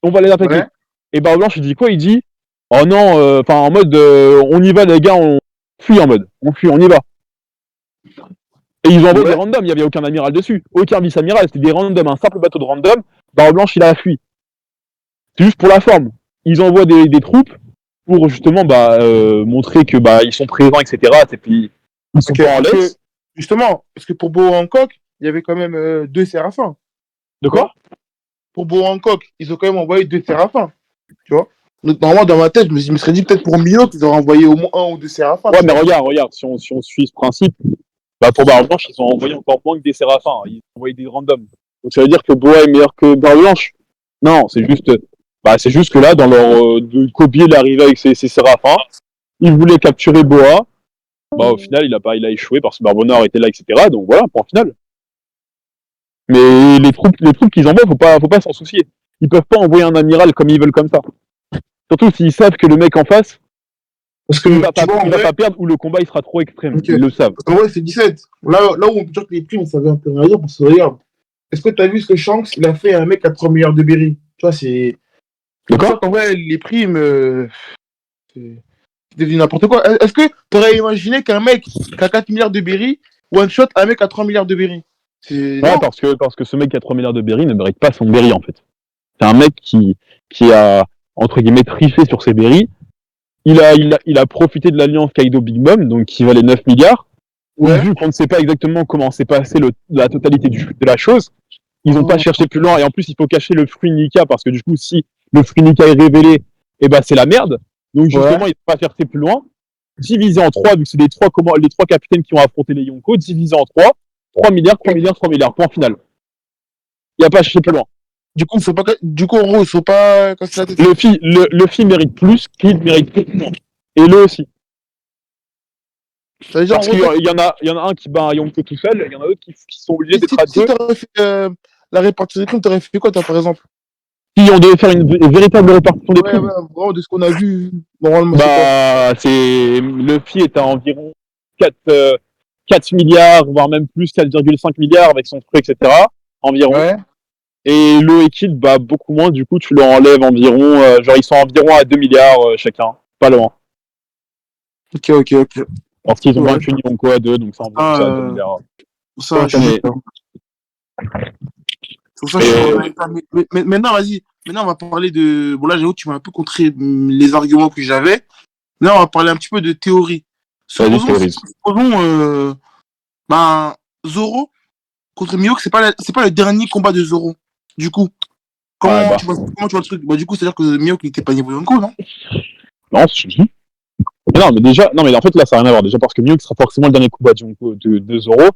On va les attaquer. » Et Barbe Blanche, il dit quoi? Il dit « Oh non, en mode, on y va les gars, on fuit en mode. On fuit, on y va. » Et ils envoient des randoms, il n'y avait aucun amiral dessus. Aucun vice-amiral, c'était des randoms, un simple bateau de random. Barbe Blanche, il a fui. C'est juste pour la forme. Ils envoient des troupes pour justement montrer que ils sont présents, etc. Et puis, ils sont pas en laisse.
Justement, parce que pour Boa Hancock, il y avait quand même 2 séraphins.
De quoi?
Pour Boa Hancock, ils ont quand même envoyé 2 séraphins. Tu vois? Donc, normalement, dans ma tête, je me serais dit peut-être pour Mihawk, ils auraient envoyé au moins 1 ou 2 séraphins.
Ouais, mais regarde, si on suit ce principe, pour Barbe Blanche, ils ont envoyé encore moins que des séraphins. Ils ont envoyé des randoms. Donc ça veut dire que Boa est meilleur que Barbe Blanche? Non, c'est juste que là, dans leur de copier l'arrivée avec ses séraphins, ils voulaient capturer Boa. Au final, il a échoué parce que Barbonard était là, etc. Donc voilà, point final. Mais les troupes qu'ils envoient, faut pas s'en soucier. Ils peuvent pas envoyer un amiral comme ils veulent comme ça. Surtout s'ils savent que le mec en face,
parce que
il va pas perdre ou le combat il sera trop extrême. Okay. Ils le savent.
En vrai, c'est 17. Là où on peut dire que les primes, ça veut un peu rien parce que regarde. Est-ce que tu as vu ce que Shanks il a fait à un mec à 3 milliards de berry? Tu vois, c'est.
D'accord.
En vrai, les primes, c'est devenu n'importe quoi. Est-ce que tu aurais imaginé qu'un mec qui a 4 milliards de berry one shot un mec à 3 milliards de berry?
Ouais, parce que ce mec qui a 3 milliards de berry ne mérite pas son berry en fait. C'est un mec qui a entre guillemets triché sur ses berry. Il a profité de l'alliance Kaido Big Mom, donc qui valait 9 milliards. Ouais. Vu qu'on ne sait pas exactement comment s'est passé la totalité de la chose, ils n'ont pas cherché plus loin. Et en plus, il faut cacher le fruit Nika, parce que du coup, si le fruit Nika est révélé, c'est la merde. Donc justement, ils n'ont pas cherché plus loin. Divisé en 3, vu que c'est les trois capitaines qui ont affronté les Yonko, divisé en 3, 3 milliards, 3 milliards, 3 milliards, point final. Il n'y a pas cherché plus loin.
Du coup, en gros, il ne faut pas casser la tête.
Luffy mérite plus, Kid mérite plus. Et le aussi. Parce qu'il y en a un qui bat un Yonko tout seul, il y en a d'autres qui sont obligés d'être à deux.
Si t'aurais fait la répartition des primes, t'aurais fait quoi, toi, par exemple?
Si on devait faire une véritable répartition des primes.
Ouais, de ce qu'on a vu, normalement.
Luffy est à environ 4 milliards, voire même plus, 4,5 milliards avec son truc, etc. Environ. Ouais. Et Lo et Kid, beaucoup moins, du coup, tu leur enlèves environ, ils sont environ à 2 milliards chacun. Pas loin.
Ok.
Parce qu'ils ont vaincu Yonko à 2, donc ça environ 2 milliards.
C'est pour ça que je suis mais maintenant, vas-y. Maintenant, on va parler de. Bon, là, j'avoue, tu m'as un peu contré les arguments que j'avais. Là, on va parler un petit peu de théorie.
Vas-y,
Supposons,
théorise.
ben, Zoro contre Mihawk, c'est pas le dernier combat de Zoro. Du coup,
Ouais,
comment tu vois le truc? Bah, du coup, c'est-à-dire que Mihawk n'était pas niveau Yonko, non?
non, c'est juste. Non, mais déjà, non, mais en fait, là, ça n'a rien à voir. Déjà, parce que Mihawk sera forcément le dernier combat de Zoro.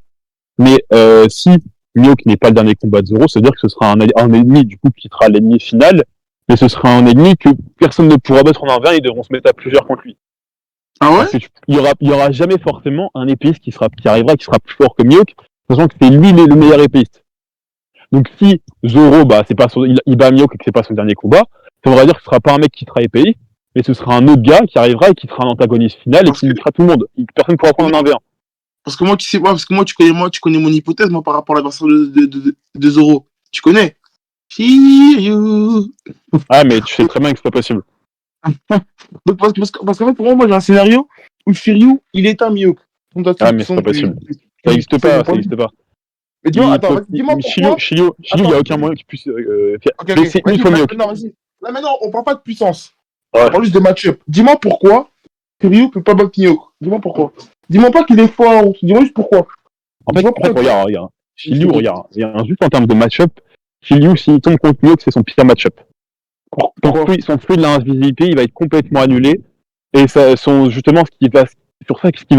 Mais si Mihawk n'est pas le dernier combat de Zoro, c'est-à-dire que ce sera un ennemi, du coup, qui sera l'ennemi final. Mais ce sera un ennemi que personne ne pourra battre en un 20, ils devront se mettre à plusieurs contre lui.
Ah ouais?
Parce que il y aura jamais forcément un épéiste qui arrivera, qui sera plus fort que Mihawk, sachant que c'est lui le meilleur épéiste. Donc si Zoro, bah, c'est pas il bat Mihawk et que c'est pas son dernier combat, ça voudra dire que ce sera pas un mec qui sera épéiste, mais ce sera un autre gars qui arrivera et qui sera un antagoniste final et qui niquera tout le monde. Personne ne pourra prendre un 1v1.
Parce que moi, tu connais mon hypothèse, moi, par rapport à la version de Zoro. Tu connais? Shiryu.
Ah, mais tu sais très bien que c'est pas possible.
Donc, parce qu'en fait, pour moi, j'ai un scénario où Shiryu, il est un Mihawk.
Ah, mais c'est pas possible. Ça n'existe pas, ça n'existe pas.
Mais dis-moi, attends, dis-moi pourquoi.
Shiryu, il n'y a aucun moyen qu'il puisse
Ok,
mais c'est une fois Mihawk.
non, vas-y. Là, maintenant, on parle pas de puissance.
Ouais.
On parle juste de match-up. Dis-moi pourquoi Shiryu peut pas battre Mihawk. Dis-moi pourquoi. Dis-moi pas qu'il est fort. Dis-moi juste pourquoi.
En fait, regarde. Shiryu, regarde. Juste en termes de match-up, Shiryu, s'il tombe contre Mihawk, c'est son pire match-up. Son fruit de l'invisibilité, il va être complètement annulé. Et justement, ce qui va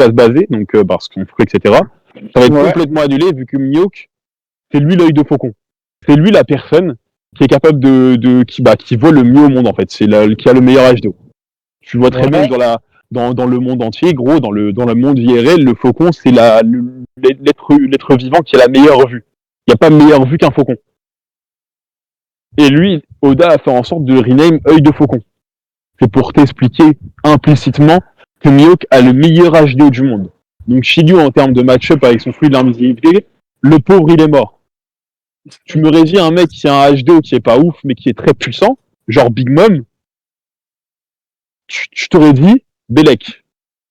se baser, donc parce qu'on fruit, etc., ça va être complètement annulé vu que Mihawk, c'est lui l'œil de faucon. C'est lui la personne qui est capable qui voit le mieux au monde, en fait. C'est qui a le meilleur HD. Tu le vois très bien dans le monde entier, gros, dans le monde IRL, le faucon, c'est l'être vivant qui a la meilleure vue. Il n'y a pas meilleure vue qu'un faucon. Et lui, Oda a fait en sorte de rename œil de faucon. C'est pour t'expliquer implicitement que Mihawk a le meilleur HDO du monde. Donc Shiryu, en termes de match-up avec son fruit de l'invisibilité, le pauvre, il est mort. Tu me réduis un mec qui a un HDO qui est pas ouf, mais qui est très puissant, genre Big Mom, je t'aurais dit, Belek.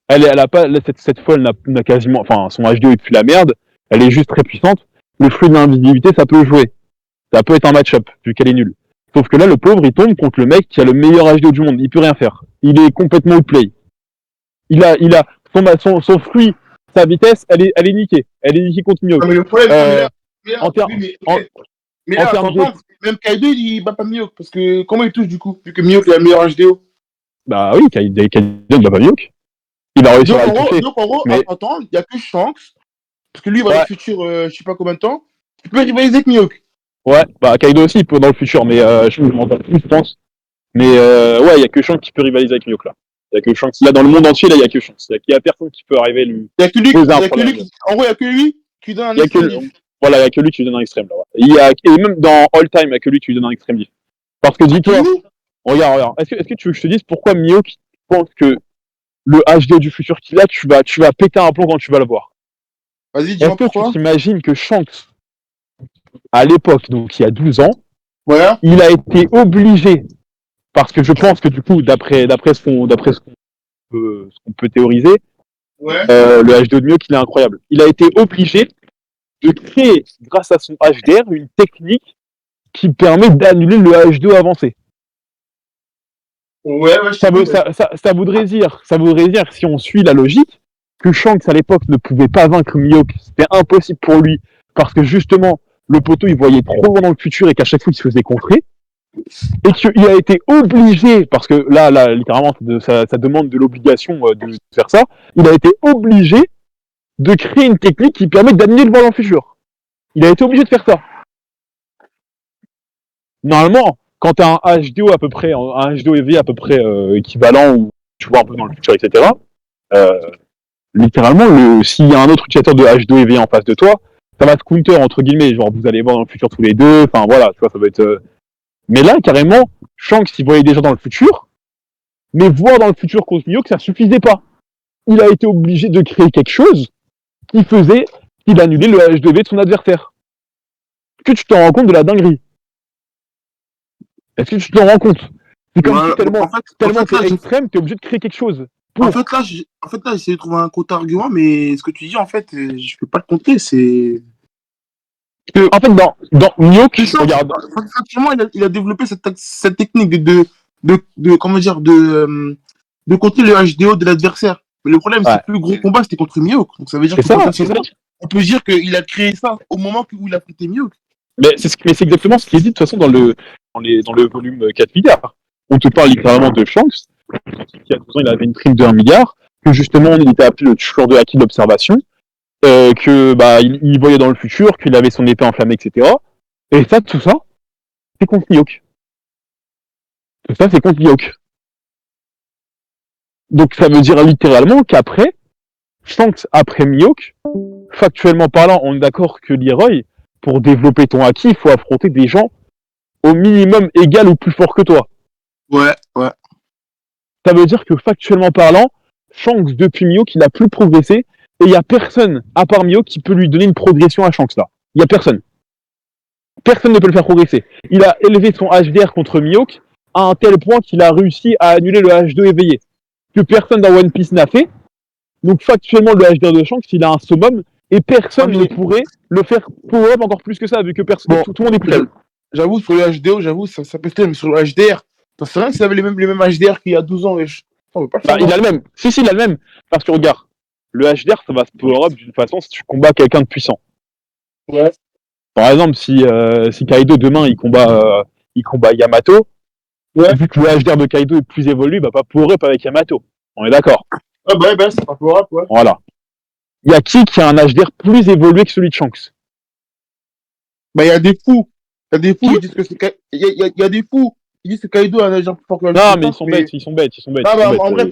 Elle a pas, cette folle n'a quasiment, enfin, son HDO est plus la merde, elle est juste très puissante. Le fruit de l'invisibilité, ça peut jouer. Ça peut être un match-up, vu qu'elle est nulle. Sauf que là, le pauvre, il tombe contre le mec qui a le meilleur HDO du monde. Il peut rien faire. Il est complètement outplay. Il a son fruit, sa vitesse, elle est niquée. Elle est niquée contre Mihawk.
Mais le problème,
en termes
même Kaido, il bat pas Mihawk. Parce que comment il touche du coup? Vu que Mihawk est le meilleur HDO.
Bah oui, Kaido ne bat pas Mihawk. Il va réussir à le toucher.
Donc en gros, attends, il n'y a que Shanks. Parce que lui, il va dans le futur, je sais pas combien de temps. Tu peux rivaliser avec Mihawk.
Ouais, bah Kaido aussi, il peut dans le futur, mais je m'en bats plus, je pense. Mais ouais, il n'y a que Shanks qui peut rivaliser avec Mihawk là. Il y a que Shanks. Là, dans le monde entier, là, il y a que Shanks. Il y a personne qui peut arriver lui.
Il y a que lui. En gros, il y a que lui qui donne un extrême.
Voilà, il y a que lui qui lui donne un extrême là. Ouais. Et même dans All Time, il y a que lui qui lui donne un extrême diff. Parce que dis-toi, regarde. Est-ce que tu veux que je te dise pourquoi Mihawk pense que le HD du futur qu'il a, tu vas péter un plomb quand tu vas le voir.
Vas-y, dis-moi pourquoi.
Est-ce que tu t'imagines que Shanks, à l'époque, donc il y a 12 ans, il a été obligé, parce que je pense que du coup, d'après ce qu'on peut théoriser, le HDO de Mihawk, il est incroyable. Il a été obligé de créer, grâce à son HDR, une technique qui permet d'annuler le HDO avancé. Ça voudrait dire, si on suit la logique, que Shanks à l'époque ne pouvait pas vaincre Mihawk. C'était impossible pour lui, parce que justement, le poteau, il voyait trop loin dans le futur et qu'à chaque fois, il se faisait contrer. Et qu'il a été obligé, parce que là littéralement, ça demande de l'obligation de faire ça, il a été obligé de créer une technique qui permet d'annuler le vol dans le futur. Il a été obligé de faire ça. Normalement, quand tu as un HDO à peu près, un HDO EV à peu près équivalent, ou tu vois un peu dans le futur, etc., littéralement, s'il y a un autre utilisateur de HDO EV en face de toi, ça va se counter, entre guillemets, genre vous allez voir dans le futur tous les deux, enfin voilà, tu vois, ça va être... Mais là, carrément, Shanks, il voyait déjà dans le futur, mais voir dans le futur contre Mihawk, ça suffisait pas. Il a été obligé de créer quelque chose qu'il annulait le HDV de son adversaire. Est-ce que tu t'en rends compte de la dinguerie? Est-ce que tu t'en rends compte? C'est comme si tellement c'est extrême, t'es obligé de créer quelque chose.
En fait, là, j'essaie de trouver un contre-argument, mais ce que tu dis, en fait, je peux pas le contrer, c'est...
En fait, dans Mihawk,
C'est ça,
regarde,
factuellement, il a développé cette technique comment dire, de compter le HDO de l'adversaire. Mais le problème,
ouais,
c'est que le gros combat, c'était contre Mihawk. Donc ça veut dire
c'est
que
ça, c'est ça.
potentiellement, on peut dire qu'il a créé ça au moment où il a prêté Mihawk.
Mais c'est exactement ce qui est dit de toute façon dans le volume 4 milliards. On te parle littéralement de Shanks, qui a 12 ans, il avait une prime de 1 milliard, que justement, il était appelé le tueur de Haki d'observation, que bah il voyait dans le futur, qu'il avait son épée enflammée, etc. Et ça, tout ça, c'est contre Mihawk. Tout ça, c'est contre Mihawk. Donc ça veut dire littéralement qu'après, Shanks après Mihawk, factuellement parlant, on est d'accord que Leroy, pour développer ton haki, il faut affronter des gens au minimum égal ou plus fort que toi.
Ouais, ouais.
Ça veut dire que factuellement parlant, Shanks depuis Mihawk, il a plus progressé et il n'y a personne, à part Mihawk, qui peut lui donner une progression à Shanks là. Il n'y a personne. Personne ne peut le faire progresser. Il a élevé son HDR contre Mihawk à un tel point qu'il a réussi à annuler le H2 éveillé. Que personne dans One Piece n'a fait. Donc factuellement, le HDR de Shanks, il a un summum et personne ne pourrait le faire power up encore plus que ça, vu que tout le monde est plus faible.
J'avoue, sur le HDO, ça peut être, mais sur le HDR, t'en sais rien s'il avait les mêmes HDR qu'il y a 12 ans, wesh. On veut pas le
Bah,
savoir.
il a le même. Si, il a le même. Parce que regarde, le HDR, ça va se power up d'une façon si tu combats quelqu'un de puissant.
Ouais.
Par exemple, si Kaido demain il combat Yamato,
Ouais.
vu que le HDR de Kaido est plus évolué, il va pas power up avec Yamato. On est d'accord.
Ah bah ouais, c'est pas power up, ouais.
Voilà. Il y a qui a un HDR plus évolué que celui de Shanks?
Bah il y a des fous. Il y a des fous, ils disent que c'est il y a des fous. Ils disent que Kaido a un agent plus fort que le
Non, mais ils sont bêtes.
Ah bah en vrai,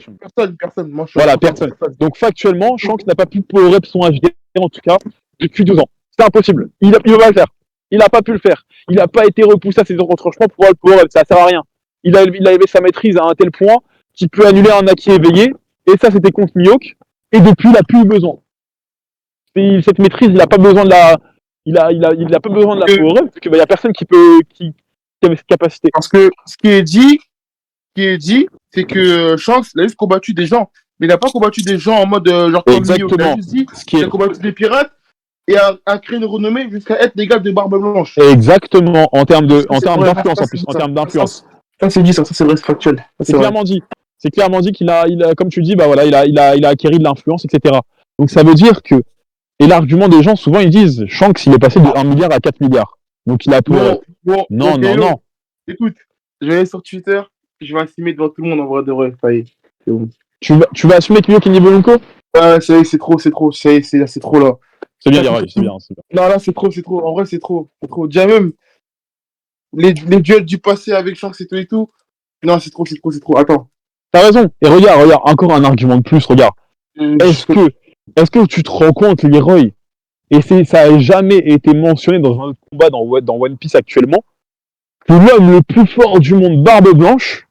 personne. Moi,
Voilà, personne. Donc factuellement, Shanks n'a pas pu power up son HDR, en tout cas, depuis 12 ans. C'est impossible. Il ne va pas le faire. Il n'a pas pu le faire. Il n'a pas été repoussé à ses retranchements pour pouvoir le power up. Ça sert à rien. Il a élevé sa maîtrise à un tel point qu'il peut annuler un Haki éveillé. Et ça, c'était contre Mihawk. Et depuis, il n'a plus eu besoin. Cette maîtrise, il n'a pas besoin de la. Il a pas besoin de la power up, parce qu'il n'y a personne qui a cette capacité.
Parce que ce qui est dit, c'est que Shanks, il a juste combattu des gens. Mais il n'a pas combattu des gens en mode genre comme Mihawk. Il a juste dit qu'il a combattu des pirates et a créé une renommée jusqu'à être l'égal de Barbe Blanche.
Exactement, en termes d'influence en plus, en termes d'influence.
Ça c'est dit, ça c'est vrai, c'est factuel.
C'est clairement dit. C'est clairement dit qu'il a, comme tu dis, bah voilà, il a acquéri de l'influence, etc. Donc ça veut dire que, et l'argument des gens, souvent ils disent, Shanks, il est passé de 1 milliard à 4 milliards. Donc il a peu. Non.
Écoute, je vais aller sur Twitter, je vais assumer devant tout le monde en vrai de vrai. Ça y est, c'est bon.
Tu vas assumer que Mihawk est niveau Lunko?
Ouais, c'est trop, c'est trop là.
C'est bien, c'est bien.
Non, là, c'est trop. En vrai, c'est trop. Déjà même, les duels du passé avec Shanks et tout. Non, c'est trop. Attends.
T'as raison. Et regarde, encore un argument de plus, regarde. Est-ce que tu te rends compte, Leroy, et ça n'a jamais été mentionné dans un autre combat dans One Piece actuellement, que l'homme le plus fort du monde, Barbe Blanche,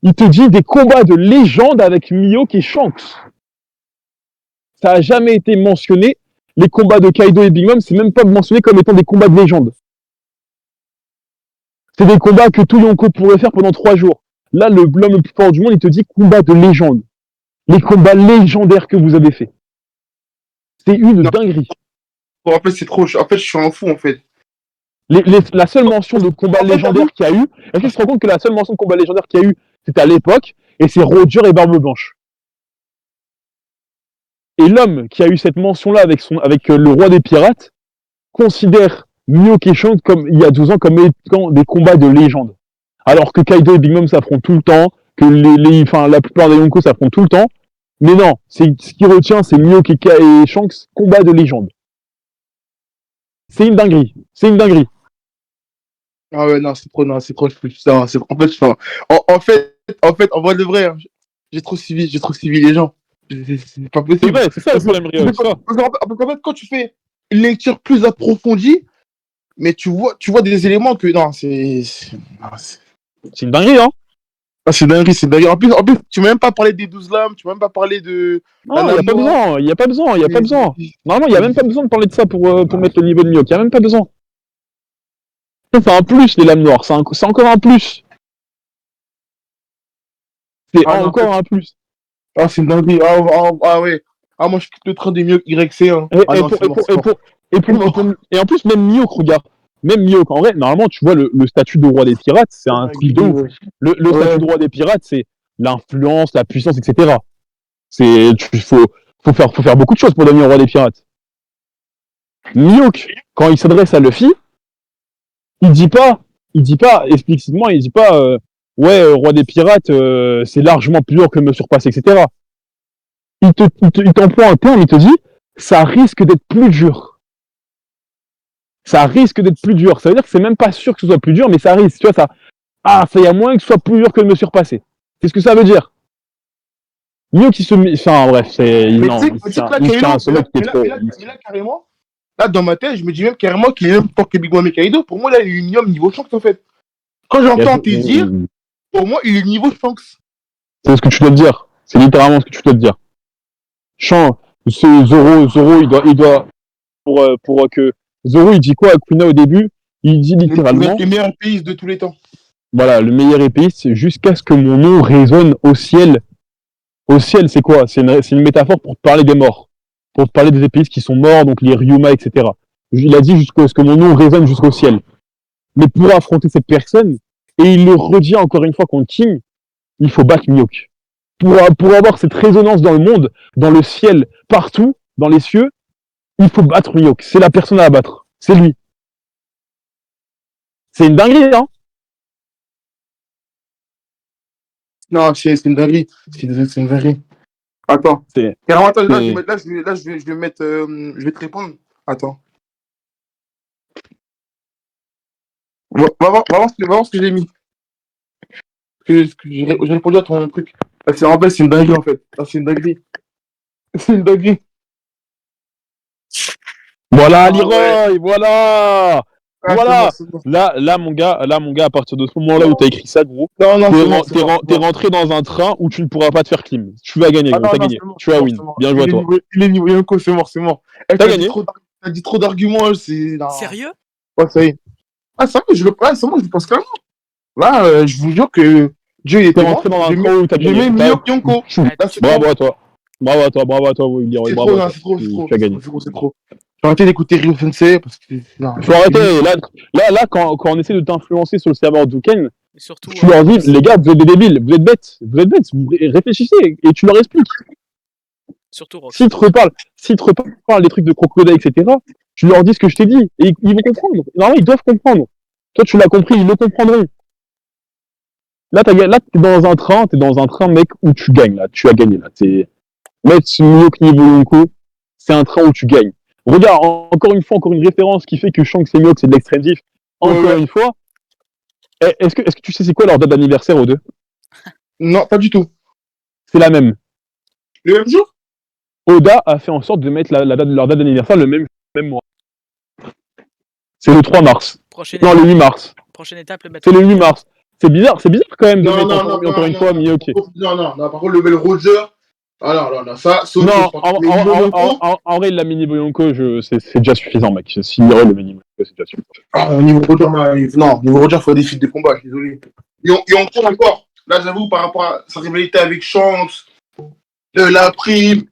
il te dit des combats de légende avec Mihawk et Shanks. Ça n'a jamais été mentionné. Les combats de Kaido et Big Mom, c'est même pas mentionné comme étant des combats de légende. C'est des combats que tout Yonko pourrait faire pendant 3 jours. Là, l'homme le plus fort du monde, il te dit combat de légende. Les combats légendaires que vous avez fait. C'est une dinguerie.
Bon, en fait, c'est trop. En fait, je suis un fou, en fait.
La seule mention de combat légendaire qu'il y a eu, est-ce que tu te rends compte que la seule mention de combat légendaire qu'il y a eu, c'était à l'époque, et c'est Roger et Barbe Blanche. Et l'homme qui a eu cette mention-là avec le roi des pirates considère Mihawk et Shanks comme il y a 12 ans comme étant des combats de légende. Alors que Kaido et Big Mom s'affrontent tout le temps, que la plupart des Yonko s'affrontent tout le temps. Mais non, ce qui retient, c'est Mihawk et Shanks, combat de légende. C'est une dinguerie.
Ah ouais, non, c'est trop. En fait, en vrai de vrai, j'ai trop suivi les gens. C'est pas possible.
C'est vrai, c'est ça le problème, Rio.
Parce qu'en fait, quand tu fais une lecture plus approfondie, mais tu vois des éléments que. Non, c'est
une dinguerie, hein.
Ah, c'est dinguerie. En plus, tu m'as même pas parlé des 12 lames, tu m'as même pas parlé de.
Non, il n'y a pas besoin. Normalement, il n'y a même pas besoin de parler de ça pour mettre le niveau de Mihawk. Il n'y a même pas besoin. C'est un plus, les lames noires. C'est encore un plus. C'est encore un plus.
Ah, c'est une dinguerie. Ah ouais. Ah, moi, je quitte le train des Mihawk YC. Hein.
Et en plus, même Mihawk, regarde. Même Mihawk, en vrai, normalement, tu vois, le statut de roi des pirates, c'est un truc de ouf. Le statut de roi des pirates, c'est l'influence, la puissance, etc. Faut faire beaucoup de choses pour devenir roi des pirates. Mihawk, quand il s'adresse à Luffy, il dit pas explicitement, il dit pas, ouais, roi des pirates, c'est largement plus dur que me surpasser, etc. Il t'emploie un terme, il te dit, ça risque d'être plus dur. Ça risque d'être plus dur. Ça veut dire que c'est même pas sûr que ce soit plus dur, mais ça risque. Tu vois, ça y a moins que ce soit plus dur que de me surpasser. C'est ce que ça veut dire. Mieux qu'il se met. Enfin, bref, c'est.
Mais
Non,
tu sais que là, mais là, carrément, là, dans ma tête, je me dis même carrément qu'il est même fort que Big Mom et Kaido. Pour moi, là, il est minimum niveau Shanks, en fait. Quand j'entends te dire, pour moi, il est niveau Shanks.
C'est ce que tu dois te dire. C'est littéralement ce que tu dois te dire. Zoro, il doit pour que Zoro, il dit quoi à Kuina au début? Il dit littéralement.
Le meilleur épéiste de tous les temps.
Voilà, le meilleur épéiste, c'est jusqu'à ce que mon nom résonne au ciel. Au ciel, c'est quoi? C'est une métaphore pour te parler des morts. Pour te parler des épéistes qui sont morts, donc les Ryuma, etc. Il a dit jusqu'à ce que mon nom résonne jusqu'au ciel. Mais pour affronter cette personne, et il le redit encore une fois contre King, il faut battre Mihawk. Pour avoir cette résonance dans le monde, dans le ciel, partout, dans les cieux, il faut battre Mihawk. C'est la personne à abattre. C'est lui. C'est une dinguerie, hein?
Non, c'est une dinguerie. C'est une dinguerie. Attends. Carrément, attends, là, je vais mettre. Je vais te répondre. Attends. Va voir ce que j'ai mis. J'ai répondu à ton truc. En fait, c'est une dinguerie, en fait. C'est une dinguerie. C'est une dinguerie.
Voilà, Leroy, ouais. Voilà.
Ah,
voilà.
C'est bon.
Là, mon gars, à partir de ce moment-là où t'as écrit ça, gros, t'es rentré dans un train où tu ne pourras pas te faire clim. Tu vas gagner, gros. T'as gagné. Tu vas win. Bien joué à toi.
Il est niveau Yonko, c'est mort.
T'as gagné.
T'as dit trop d'arguments.
Sérieux?
Ouais, ça y est. Ah, ça je le pense clairement. Là, je vous jure que Dieu était
rentré dans un train où t'as gagné.
J'ai mis Yonko.
Bravo à toi. Bravo à toi, Leroy.
C'est trop. Tu as gagné. C'est trop. Faut arrêter d'écouter Ryo Sensei parce que.
Faut arrêter. Là, quand on essaie de t'influencer sur le serveur Duken, tu leur dis, les gars, vous êtes des débiles, vous êtes bêtes, vous réfléchissez et tu leur expliques.
Surtout Rock.
S'ils te reparlent des trucs de crocodile, etc., tu leur dis ce que je t'ai dit et ils vont comprendre. Normalement, ils doivent comprendre. Toi, tu l'as compris, ils le comprendront. Là, t'es dans un train, mec, où tu gagnes, là. Tu as gagné, là. Mettre Mihawk niveau Yonko, c'est un train où tu gagnes. Regarde, encore une référence qui fait que Shanks et Mihawk, c'est de l'extrême diff. Encore une fois. Est-ce que tu sais c'est quoi leur date d'anniversaire aux deux?
Non, pas du tout.
C'est la même.
Le même jour?
Oda a fait en sorte de mettre leur date d'anniversaire le même mois. C'est le 3 mars. Le 8 mars.
Prochaine étape, le
C'est le 8 mars. C'est bizarre quand même de mettre encore une fois Mihawk.
Non, par contre, le bel Roger. Ah non, ça, c'est
non, en vrai, la mini Yonko, c'est déjà suffisant, mec. Si le mini Yonko, c'est déjà suffisant.
Ah, niveau Roger, il faut des fils de combat, je suis désolé. Yonko encore. Là, j'avoue, par rapport à sa rivalité avec Shanks, la prime.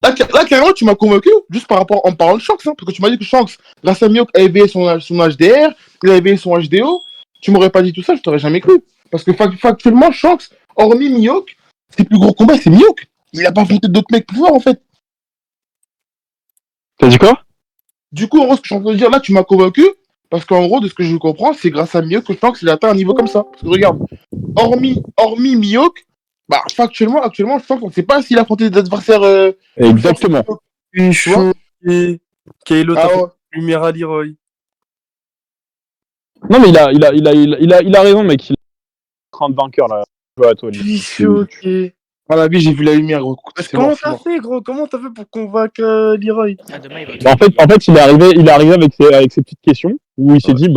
Là, carrément, tu m'as convaincu, juste par rapport, en parlant de Shanks, hein, parce que tu m'as dit que Shanks, grâce à Mihawk, a éveillé son HDR, il a éveillé son HDO. Tu m'aurais pas dit tout ça, je t'aurais jamais cru. Parce que factuellement, Shanks, hormis Mihawk, ses plus gros combats, c'est Mihawk. Il a pas affronté d'autres mecs plus forts, en fait.
T'as dit quoi?
Du coup, en gros, ce que je suis en train de dire, là, tu m'as convaincu, parce qu'en gros, de ce que je comprends, c'est grâce à Mihawk que Shanks, il a atteint un niveau comme ça. Parce que regarde, hormis Mihawk, bah, actuellement, Shanks, on sait pas s'il a affronté des adversaires...
Exactement.
Une chose Kaido t'a fait lumière à Leroy.
Non, mais il a raison, mec. Il est en train de vainqueur, là. À toi,
je suis choqué.
À la vie, j'ai vu la lumière, gros.
Comment t'as fait, gros? Comment t'as fait pour convaincre Leroy?
En fait, il est arrivé avec ses petites questions, où il s'est dit,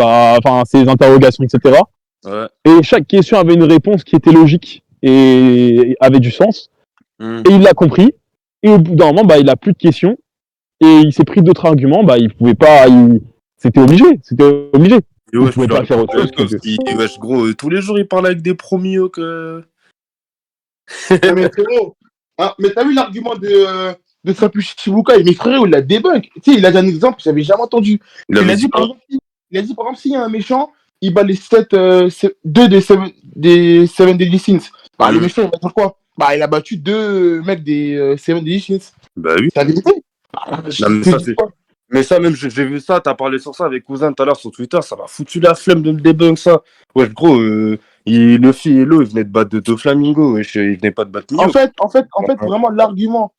ses interrogations, etc.
Ouais.
Et chaque question avait une réponse qui était logique et avait du sens. Et il l'a compris. Et au bout d'un moment, il a plus de questions. Et il s'est pris d'autres arguments. Il pouvait pas. C'était obligé.
Et ouais, pouvait pas faire autre chose. Gros, tous les jours, il parle avec des promis que.
Mais frérot, hein, mais t'as vu l'argument de de Sapu Shichibukai. Mais frérot, il l'a débunk. Tu sais, il a dit un exemple que j'avais jamais entendu. Il a dit, par exemple, s'il y a un méchant, il bat les 2 des 7 Deadly Sins. Bah, le méchant, il va dire quoi? Bah, il a battu 2 mecs des 7 Deadly Sins.
Bah oui.
C'est la vérité.
Non, mais ça, c'est... Mais ça, même, j'ai vu ça, t'as parlé sur ça avec Cousin tout à l'heure sur Twitter, ça m'a foutu la flemme de me débunk ça. Ouais, gros, Luffy et Lo, ils venaient de battre de Doflamingo, wesh, ils venaient pas de battre Mio.
En fait, vraiment, l'argument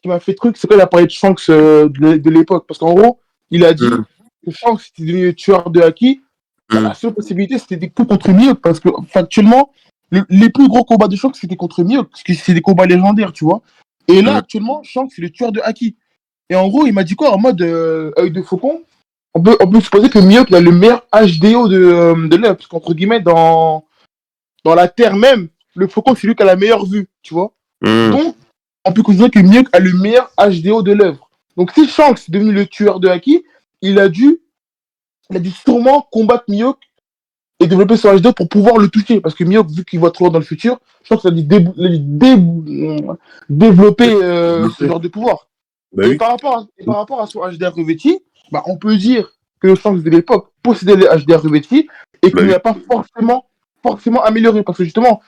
qui m'a fait truc, c'est quand il a parlé de Shanks de l'époque. Parce qu'en gros, il a dit que Shanks était devenu tueur de Haki. La seule possibilité, c'était des coups contre Mihawk. Parce que, factuellement, les plus gros combats de Shanks, c'était contre Mihawk. Parce que c'est des combats légendaires, tu vois. Et là, actuellement, Shanks, c'est le tueur de Haki. Et en gros, il m'a dit quoi? En mode œil de faucon, on peut supposer que Mihawk a le meilleur HDO de l'œuvre. Parce qu'entre guillemets, dans la Terre même, le faucon, c'est lui qui a la meilleure vue, tu vois. Donc, on peut considérer que Mihawk a le meilleur HDO de l'œuvre. Donc, si Shanks est devenu le tueur de Haki, il a dû sûrement combattre Mihawk et développer son HDO pour pouvoir le toucher. Parce que Mihawk, vu qu'il voit trop loin dans le futur, Shanks a dû développer ce genre de pouvoir.
Bah,
et par rapport à son HDR revêti, bah, on peut dire que le Shanks de l'époque possédait le HDR revêti et qu'il n'a pas forcément amélioré. Parce que justement,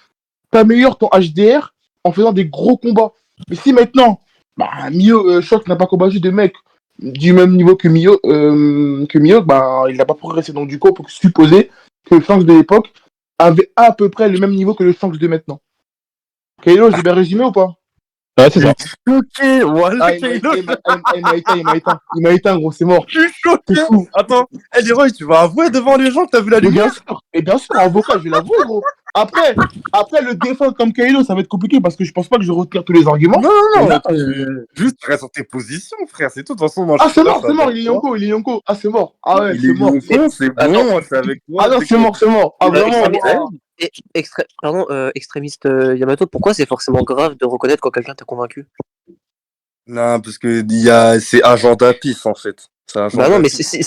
tu améliores ton HDR en faisant des gros combats. Mais si maintenant, Shanks n'a pas combattu de mecs du même niveau que Mihawk, bah, il n'a pas progressé. Donc du coup, on peut supposer que le Shanks de l'époque avait à peu près le même niveau que le Shanks de maintenant. Kaido, j'ai bien résumé ou pas?
Ouais, c'est ça.
choqué, voilà,
Il m'a éteint, gros, c'est mort.
Je suis choqué. Attends, Leroy, tu vas avouer devant les gens que t'as vu la lumière?
Bien sûr, en vocal, je vais l'avouer, gros. Après, le défendre comme Kaido, ça va être compliqué parce que je pense pas que je retire tous les arguments.
Non, juste reste sur tes positions, frère, c'est tout. De toute façon, moi,
c'est mort, il est Yonko. Ah, c'est mort. Ah ouais, c'est mort.
C'est bon, c'est avec toi.
Ah non, c'est mort. Ah, vraiment.
Extrémiste Yamato, pourquoi c'est forcément grave de reconnaître quand quelqu'un t'a convaincu?
Non, parce que c'est agent d'apis en fait.
Bah non, mais si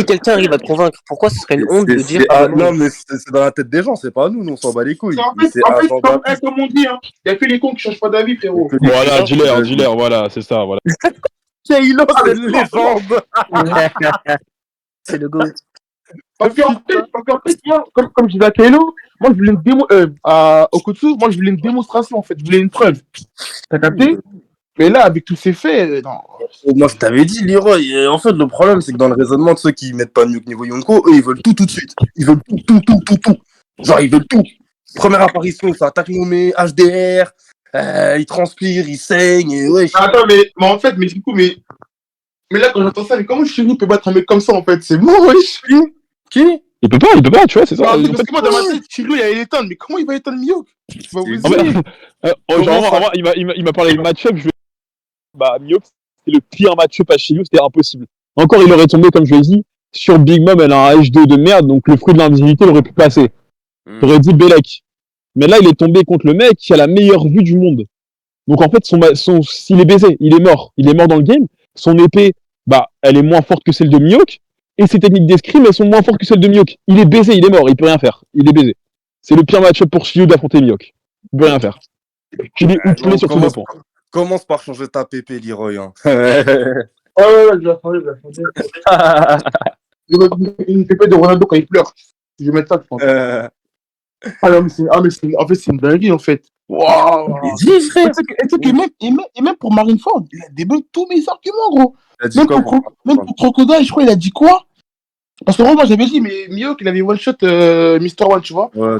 quelqu'un arrive à te convaincre, pourquoi ce serait une honte de dire
non, mais c'est dans la tête des gens, c'est pas nous on s'en bat les couilles.
En fait, comme on dit, il y a que les cons qui changent pas d'avis, frérot.
Voilà, dealer, voilà, c'est ça, voilà.
Kaido, c'est une légende.
C'est le GOAT.
Parce qu'en fait, comme je disais à Kaido, moi je voulais une démo, à Okutsu, moi je voulais une démonstration en fait, je voulais une preuve. T'as capté? Mais là, avec tous ces faits, non.
Moi je t'avais dit, Leroy, en fait le problème c'est que dans le raisonnement de ceux qui mettent pas mieux que niveau Yonko, eux ils veulent tout de suite. Ils veulent tout. Genre ils veulent tout. Première apparition, ça attaque nommé, HDR, il transpire, il saigne, et ouais.
Attends, mais en fait, mais du coup, mais là quand j'entends ça, mais comment Shiryu peut battre un mec comme ça en fait? C'est bon, wesh.
Qui?
Il peut pas, tu vois, c'est ça.
Parce que moi, dans ma tête, Shiryu, il allait l'éteindre, mais comment il va éteindre Mihawk?
Il m'a parlé de match-up, Mihawk, c'était le pire match-up à Shiryu, c'était impossible. Encore, il aurait tombé, comme je l'ai dit, sur Big Mom, elle a un H2 de merde, donc le fruit de l'invisibilité, il aurait pu passer. J'aurais dit Belek. Mais là, il est tombé contre le mec qui a la meilleure vue du monde. Donc en fait, s'il est baisé, il est mort. Il est mort dans le game. Son épée, elle est moins forte que celle de Mihawk. Et ses techniques d'escrime, elles sont moins fortes que celles de Mihawk. Il est baisé, il est mort, il peut rien faire. Il est baisé. C'est le pire match-up pour Shiryu d'affronter Mihawk. Il peut rien faire. Il est outplay sur tous les points.
Commence par changer ta pépé, Leroy. Hein.
Ouais, je vais changer. Une pépé de Ronaldo quand il pleure. Je vais mettre ça, je pense. En fait, c'est une dinguerie, en fait. Waouh! Et même pour Marineford, il a débunk tous mes arguments, gros. Même pour Crocodile, je crois, il a dit quoi? Parce que moi, j'avais dit, mais Mihawk, il avait one-shot Mr. One, tu vois.
Ouais,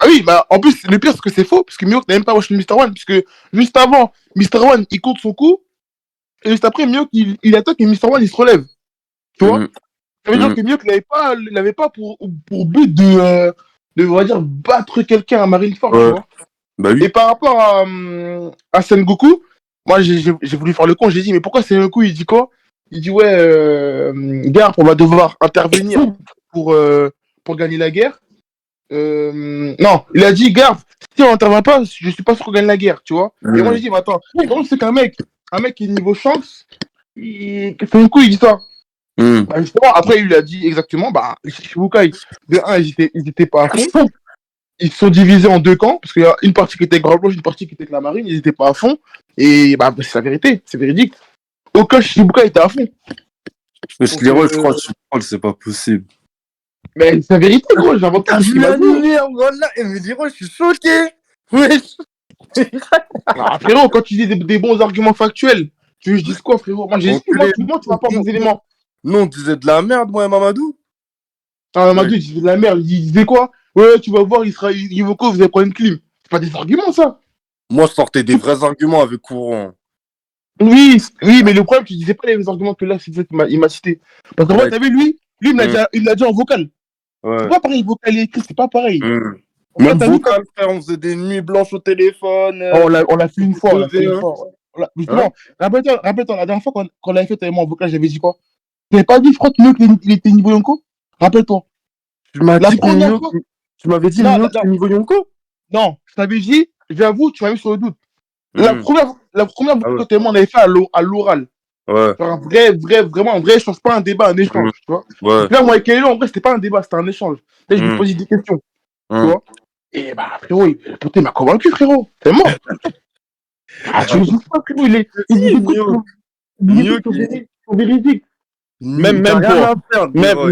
oui, en plus, le pire, c'est que c'est faux, parce que Mihawk n'a même pas one-shot Mr. One, puisque juste avant, Mr. One, il compte son coup, et juste après, Mihawk, il attaque, et Mr. One, il se relève. Tu vois? Ça veut dire que Mihawk n'avait pas pour but de, on va dire, battre quelqu'un à Marineford, tu vois.
Bah oui.
Et par rapport à Sengoku, moi, j'ai voulu faire le con, j'ai dit, mais pourquoi Sengoku, il dit quoi? Il dit, ouais, Garp, on va devoir intervenir pour gagner la guerre. Non, il a dit, Garp, si on n'intervient pas, je suis pas sûr qu'on gagne la guerre, tu vois. Et moi, j'ai dit, mais attends, comment c'est qu'un mec qui est niveau chance, Sengoku, il dit ça. Justement, après, il lui a dit exactement, les Shichibukai, de 1, ils étaient pas à fond. ils se sont divisés en deux camps, parce qu'il y a une partie qui était avec Barbe-Blanche, une partie qui était avec la marine, ils n'étaient pas à fond. Et bah, c'est la vérité, c'est véridique. Aucun Shichibuka était à fond.
Mais
Donc,
Leroy, je crois que tu parles, c'est pas possible.
Mais c'est la vérité, gros, j'invente pas
T'as
ce
vu
qu'il m'a dit.
l'animé en gros là? Et me Leroy, je suis choqué. Wesh.
Ah, frérot, quand tu dis des bons arguments factuels, tu veux que je dise quoi, frérot? Moi, j'ai dit, moi, tu m'apportes des éléments.
Non, on disait de la merde, moi et Mamadou.
Ah, Mamadou, il disait de la merde, il disait quoi? Ouais, tu vas voir, Yvoko, vous allez prendre une clim. C'est pas des arguments, ça.
Moi, je sortais des vrais arguments avec Courant.
Oui, oui, mais le problème, tu disais pas les mêmes arguments que là, il m'a cité. Parce qu'en fait,
Ouais.
t'as vu, lui, il l'a dit en vocal. C'est
Ouais.
pas pareil, vocal et écrit, c'est pas pareil. En fait,
Même
t'as vu,
vocal, frère, on faisait des nuits blanches au téléphone.
on l'a fait une fois, on l'a fait une
Hein.
fois. Justement, rappelle-toi, la dernière fois qu'on l'avait fait avec moi en vocal, j'avais dit quoi? Tu n'avais pas dit, je crois, que Mio, il était niveau Yonko? Rappelle-toi.
Tu m'as
La
dit que
première
Mio-
fois.
Tu m'avais dit
Non,
Mio qui est niveau Yonko?
Non, je t'avais dit, j'avoue, tu m'as mis sur le doute. La
Mm.
première
Ah ouais.
fois que moi, on avait fait à l'oral.
Ouais.
Genre vraiment, un vrai échange, pas un débat, un échange, tu vois.
Ouais.
Donc là, moi, avec Kaelo, en vrai, c'était pas un débat, c'était un échange. Là, je lui posais des questions, tu vois. Et bah, frérot, le poté m'a convaincu, frérot. C'est mort. Ah, tu me dis pas, frérot, il dit des trucs qui sont véridiques.
Même
T'as rien
pour-
à faire, Leroy.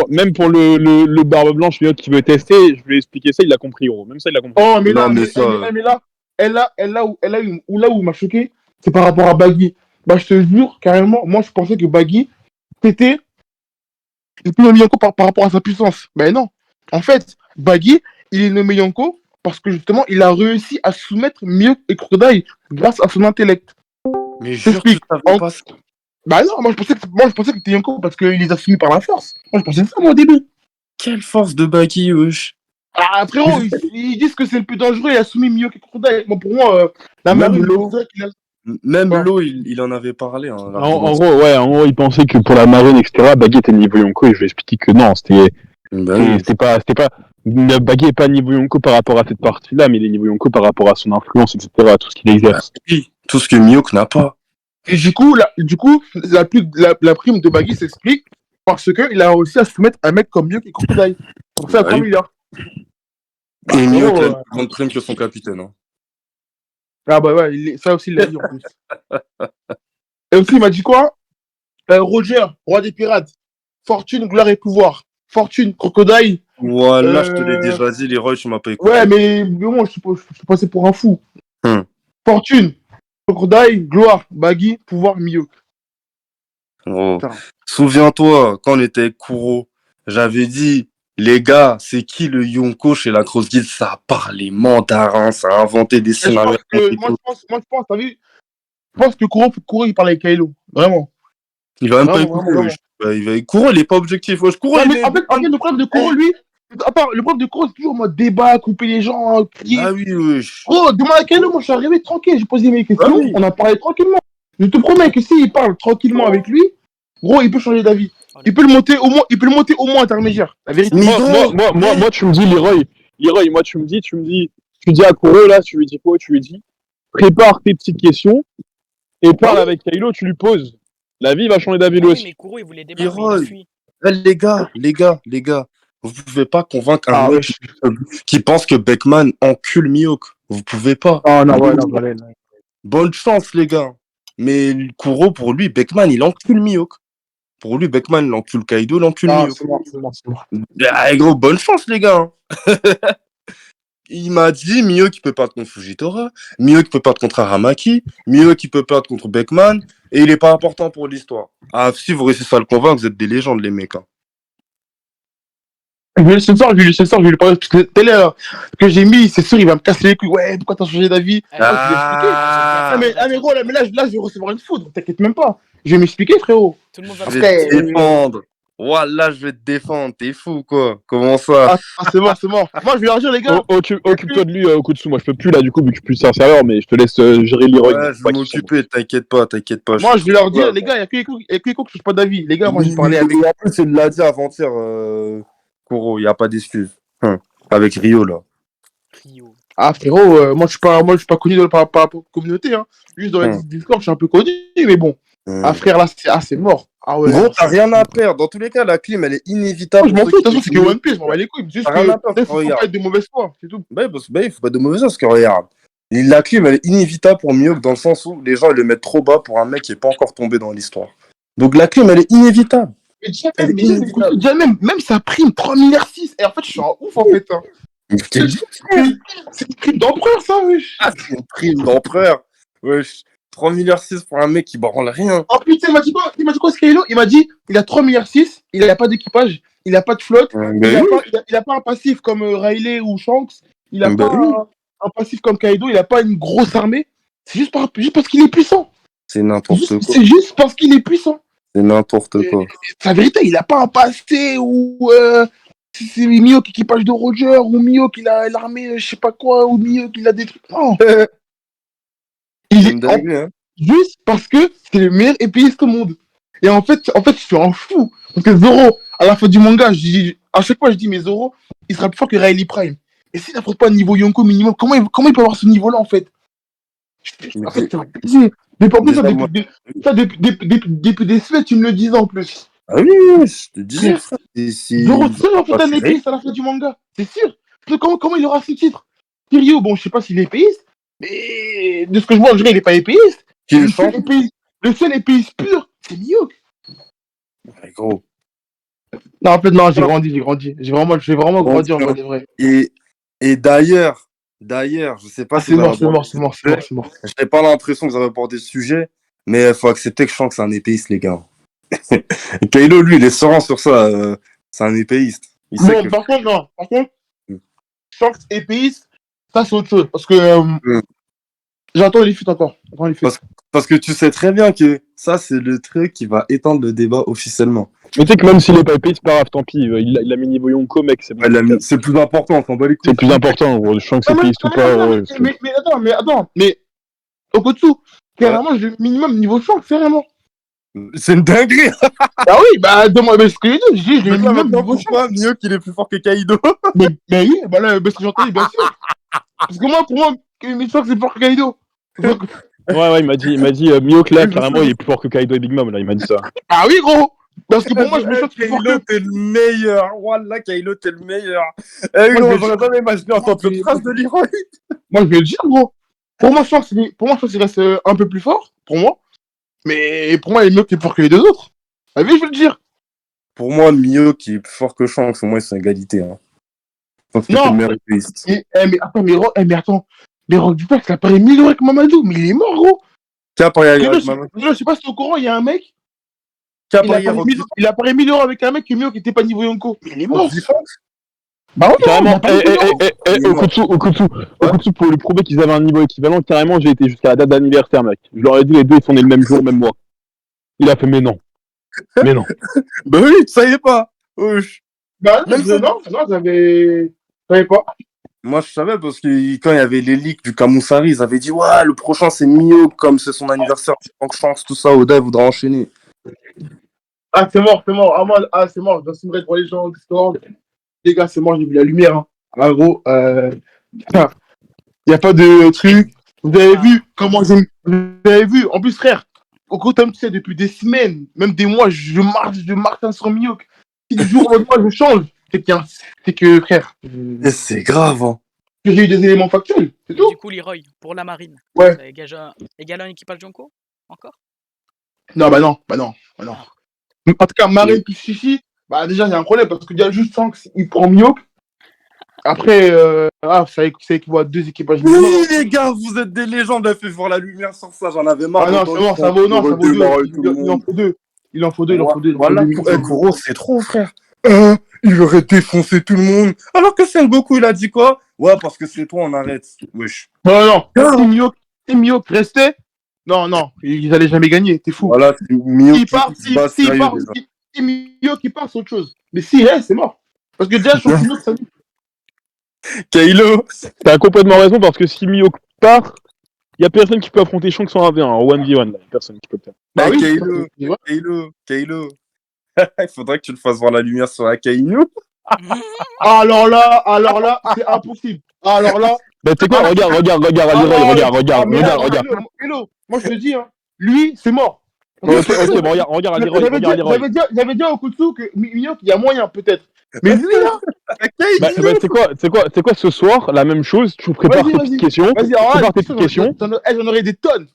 même pour le Barbe Blanche, l'autre qui veut tester, je lui ai expliqué ça, il l'a compris, gros. Même ça, il l'a compris.
Oh, mais
Non,
là,
mais
mais,
ça,
mais là, là où il m'a choqué, c'est par rapport à Baggy. Bah, je te jure, carrément, moi, je pensais que Baggy, c'était nommé Yonko par rapport à sa puissance. Mais non. En fait, Baggy, il est nommé Yonko parce que justement, il a réussi à soumettre Mio et Crocodile grâce à son intellect.
mais jure que tu savais
En-
pas ça.
Bah non, moi, je pensais que c'était Yonko parce qu'il les a soumis par la force. Moi, je pensais ça, moi, au début.
Quelle force de Baki, wesh.
Ah, frérot, ils disent que c'est le plus dangereux, il a soumis Mio et Crocodile. Bon, pour moi, la
Même
marine,
l'eau.
c'est vrai qu'il a...
Même
Ouais.
l'eau, il en avait parlé. Hein,
En gros, il pensait que pour la marine, etc., Baggy était niveau Yonko, et je lui ai expliqué que non, c'était pas, Baggy est pas niveau Yonko par rapport à cette partie-là, mais il est niveau Yonko par rapport à son influence, etc., à tout ce qu'il exerce.
Oui, tout ce que Miyok n'a pas.
Et du coup, la prime de Baggy s'explique parce qu'il a réussi à soumettre un mec comme Mio et Crocodile. Pour faire 3
Oui.
milliards. Bah,
Et Miyok
frérot,
a une grande prime que son capitaine. Hein.
Ah bah ouais, ça aussi il l'a dit en plus. Et aussi il m'a dit quoi? Roger, roi des pirates. Fortune, gloire et pouvoir. Fortune, Crocodile.
Voilà, je te l'ai déjà dit, Leroy, tu m'as pas écouté.
Ouais, mais bon, je suis passé pour un fou.
Fortune,
Crocodile, gloire, Baggy, pouvoir, Mio.
Oh. Souviens-toi, quand on était avec Kuro, j'avais dit, les gars, c'est qui le Yonko chez la Cross Guild? Ça a parlé mandarin, ça a inventé des scénarios.
Moi, je pense, t'as vu? Je pense que Kuro, il parlait avec Kylo. Vraiment.
Il va même pas
Vraiment,
écouter.
vraiment.
Kuro, il est pas objectif. Wesh. Kuro,
Non,
il
mais
est...
en fait, le problème de Kuro, lui. Attends, le problème de Kuro, c'est toujours en mode débat, couper les gens, crier.
Ah oui, wesh.
Gros, demande à Kylo, moi je suis arrivé tranquille, j'ai posé mes questions,
Ah oui.
on a parlé tranquillement. Je te promets que s'il parle tranquillement avec lui, gros, il peut changer d'avis. Il peut le monter au moins intermédiaire. La vérité.
Moi, tu me dis, Leroy, moi, tu me dis à Kuro, là, tu lui dis quoi? Tu lui dis, prépare tes petites questions et parle avec Kylo, tu lui poses. La vie va changer d'avis lui
Oui,
aussi.
mais Kuro, il voulait débattre, mais il a
Leroy.
fui.
Les gars, vous pouvez pas convaincre un
Ah,
mec qui pense que Beckman encule Miyok. Vous pouvez pas.
Ah non, ouais, non, Valais, non.
Bonne chance, les gars. Mais Kuro, pour lui, Beckman, il encule Miyok. Pour lui, Beckman, il encule Kaido, il encule
Ah,
Miyok.
c'est mort.
Ah, gros, bonne chance, les gars. Il m'a dit, Miyok, il peut perdre contre Fujitora. Miyok, il peut perdre contre Aramaki. Miyok, il peut perdre contre Beckman. Et il est pas important pour l'histoire. Ah, si vous réussissez à le convaincre, vous êtes des légendes, les mecs. Hein.
Je vais lui parler, parce que tout à l'heure, que j'ai mis, c'est sûr, il va me casser les couilles. Ouais, pourquoi t'as changé d'avis? Je vais expliquer. Ah, mais gros, là, je vais recevoir une foudre, t'inquiète même pas. Je vais m'expliquer, frérot.
Tout le monde va
Je vais te défendre. Voilà, je vais te défendre. T'es fou, quoi. Comment ça?
C'est mort. Moi, je vais leur dire, les gars.
Occupe-toi de lui, Kutsu. Moi, je peux plus là, du coup, vu que je suis plus un serveur, mais je te laisse gérer Leroy.
Ouais, je vais m'occuper, t'inquiète pas.
Moi, je vais leur dire, les gars, il y a que Iko qui change pas d'avis. Les gars, moi, j'ai parlé avec.
En plus, il l'a dit avant-hier, Kuro, il n'y a pas d'excuse. Avec Rio, là.
Rio.
Ah, frérot, moi, je suis pas connu par la communauté. Hein. Juste dans les Discord, je suis un peu connu, mais bon. Ah, frère, là, c'est mort. Ah ouais.
Gros, t'as rien à perdre. Dans tous les cas, la clim, elle est inévitable.
Je m'en fous, de toute façon, c'est que One Piece, je m'en bats les couilles. Juste
T'as rien à perdre,
que, faut
regarde.
pas être de mauvaise foi, c'est tout.
Bah, il faut pas de mauvais sens, parce que regarde. La clim, elle est inévitable pour Mihawk dans le sens où les gens, ils le mettent trop bas pour un mec qui est pas encore tombé dans l'histoire. Donc la clim, elle est inévitable.
Mais déjà,
Elle est
mais
inévitable.
déjà même sa prime, 3,6 milliards. Et en fait, je suis un ouf, en fait. Hein.
Mais quel-
C'est une prime d'empereur, ça, wesh.
Ah, c'est une prime d'empereur. Wesh. 3,6 milliards pour un mec qui branle rien.
En plus, il m'a dit quoi? Il m'a dit quoi, Skylo? Il m'a dit, il a 3,6 milliards, il a pas d'équipage, il a pas de flotte, il a pas un passif comme Riley ou Shanks, il a
Bah
pas
oui.
un passif comme Kaido, il a pas une grosse armée. C'est juste parce qu'il est puissant.
C'est n'importe quoi.
C'est juste parce qu'il est puissant.
C'est n'importe quoi.
C'est la vérité, il a pas un passé où c'est Mio qui équipage de Roger, ou Mio qui a l'armée, je sais pas quoi, ou Mio qui l'a détruit. Non. Il
C'est
est
une dinguerie, hein.
juste parce que c'est le meilleur épéiste au monde. Et en fait, je suis un fou. Parce que Zoro, à la fin du manga, à chaque fois, je dis, mais Zoro, il sera plus fort que Riley Prime. Et s'il n'affronte pas un niveau Yonko minimum, comment il peut avoir ce niveau-là, en fait? En fait, c'est un plaisir. Mais pour plus, ça,
Déjà, moi-
depuis des semaines, tu me le disais en plus.
Ah oui, je te disais, frère.
Zoro seul en fait
pas
un
serré.
épéiste à la fin du manga. C'est sûr. Parce que comment il aura ce titre? Kiryu, bon, je sais pas s'il est épéiste, mais de ce que je vois, en vrai, il est pas épéiste.
Qui est
Le seul épéiste pur, c'est Mihawk.
Ouais, gros.
Non, en fait, non, j'ai grandi. J'ai vraiment grandi en
Bon,
vrai, vrai.
Et d'ailleurs, je sais pas si
C'est
vous avez
mort.
abordé- j'ai pas l'impression que vous avez abordé ce sujet, mais il faut accepter que Shanks c'est un épéiste, les gars. Kylo, lui, il est serein sur ça. C'est un épéiste. Il sait
Bon,
que...
par contre, non. Par contre,
Mm.
Shanks épéiste, ça, c'est autre chose. Parce que
Mm.
j'attends les fuites encore.
Parce que tu sais très bien que ça, c'est le truc qui va éteindre le débat officiellement.
Mais tu sais que même s'il est pas épée, c'est pas grave, tant pis. Il a mis niveau Yonko, mec, c'est bon.
C'est le plus important, on s'en bat les couilles.
C'est le plus important, gros. Je sens que c'est épéiste ou pas. Ouais, parce que-
Mais attends. Okotsu, carrément, j'ai le minimum niveau Shanks, carrément.
C'est une dinguerie.
Ah oui, bah, demande, mais ce que j'ai dit, j'ai le minimum
Maintenant,
niveau
pourquoi mieux qu'il est plus fort que Kaido?
Mais oui, bah là, ce que j'ai entendu, bien sûr. Parce que pour moi, Shanks c'est fort que Kaido.
Ouais, il m'a dit Mihawk là, carrément, il est plus fort que Kaido et Big Mom, là, il m'a dit ça.
Ah oui, gros. Parce que pour moi, je me sens plus fort
Kaido,
que...
t'es le meilleur. Wallah, Kaido, t'es le meilleur. Eh, gros, j'aurais jamais imaginé entendre cette phrase de Leroy.
Moi, je vais le dire, gros. Pour moi, Shanks, il reste un peu plus fort, pour moi. Mais pour moi, il est mieux que pour que les deux autres. Ah oui, je vais le dire.
Pour moi, Mio qui est plus fort que Shanks, au moins, ils sont égalité. Hein. Je pense que
Non.
c'est le meilleur épéiste.
Mais attends. Mais Rock du Pax, il a parié 1000 euros avec Mamadou, mais il est mort, gros.
Qui a parié
Kaido,
avec Mamadou?
je sais pas si t'es au courant, il y a un mec,
Qui a
il a
parié
parié
Rock
1000
du
il a parié 1000 euros avec un mec qui était pas niveau Yonko. Mais il est mort.
Shanks?
Bah ouais,
Carrément,
il a parié 1000 euros.
Okutsu, pour lui prouver qu'ils avaient un niveau équivalent, carrément, j'ai été jusqu'à la date d'anniversaire, mec. Je leur ai dit, les deux, ils sont nés le même jour, même mois. Il a fait, mais non. Mais non.
Bah oui, tu savais pas. Wesh.
Bah
Même ça-
non, j'avais pas.
Moi, je savais parce que quand il y avait les leaks du Kamusari, ils avaient dit ouais, le prochain c'est Mio, comme c'est son anniversaire, donc chance, tout ça, Oda il voudra enchaîner.
Ah, c'est mort. C'est mort. Je dois s'imaginer pour les gens au Discord. Les gars, c'est mort, j'ai vu la lumière. Hein. En gros, il n'y a pas de truc. Vous avez vu comment j'ai. Vous avez vu, en plus, frère, au côté, tu sais, depuis des semaines, même des mois, je marche sur Mihawk. Si du jour au lendemain, je change, c'est que, frère,
Et c'est grave, hein.
que j'ai eu des éléments factuels, c'est tout.
Du coup, Leroy, pour la marine,
Ouais.
ça égale un équipage Jonko? Encore?
Non. En tout cas, Marine plus Chichi, bah déjà, il y a un problème parce que déjà, juste Shanks, il prend Mihawk. Après, ça équivaut à 2 équipages.
Oui, les gars, vous êtes des légendes, elle fait voir la lumière sur ça, j'en avais marre.
Ah non, c'est mort, ça vaut 2. Il en faut 2. Il en faut 2.
Voilà, gros, c'est trop, frère. Il aurait défoncé tout le monde. Alors que Sengoku, il a dit quoi? Ouais, parce que c'est toi, on arrête. Wesh.
Non. Si Mihawk restait, non, ils allaient jamais gagner, t'es fou.
Voilà, c'est Mio
Si Mihawk il part, c'est autre chose. Mais s'il reste, c'est mort. Parce que déjà, sur Mihawk, ça
Kaido.
T'as complètement raison, parce que si Mihawk part, y a personne qui peut affronter Shanks en 1v1, en 1v1, là. Personne qui peut le faire.
Bah oui,
Kaido. Il faudrait que tu le fasses voir la lumière sur Akainu.
Alors là, c'est impossible. Alors là.
Bah, tu sais quoi, regarde, Leroy, regarde.
Hello, moi je te dis, hein, lui, c'est mort.
Ok, bon, regarde, Leroy, regarde, Leroy.
J'avais dit au Kutsu que Mignon, il y a moyen, peut-être. Mais lui, là,
C'est quoi ce soir, la même chose, tu prépares tes petites questions.
Vas-y,
Prépare tes petites questions.
J'en aurais des tonnes.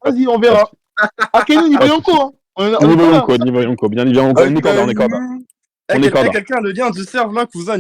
Vas-y, on verra. Akenu, niveau Yonko, hein.
Niveau Yonko, bien évidemment, on est corda.
Quelqu'un le lien du serve là, cousin.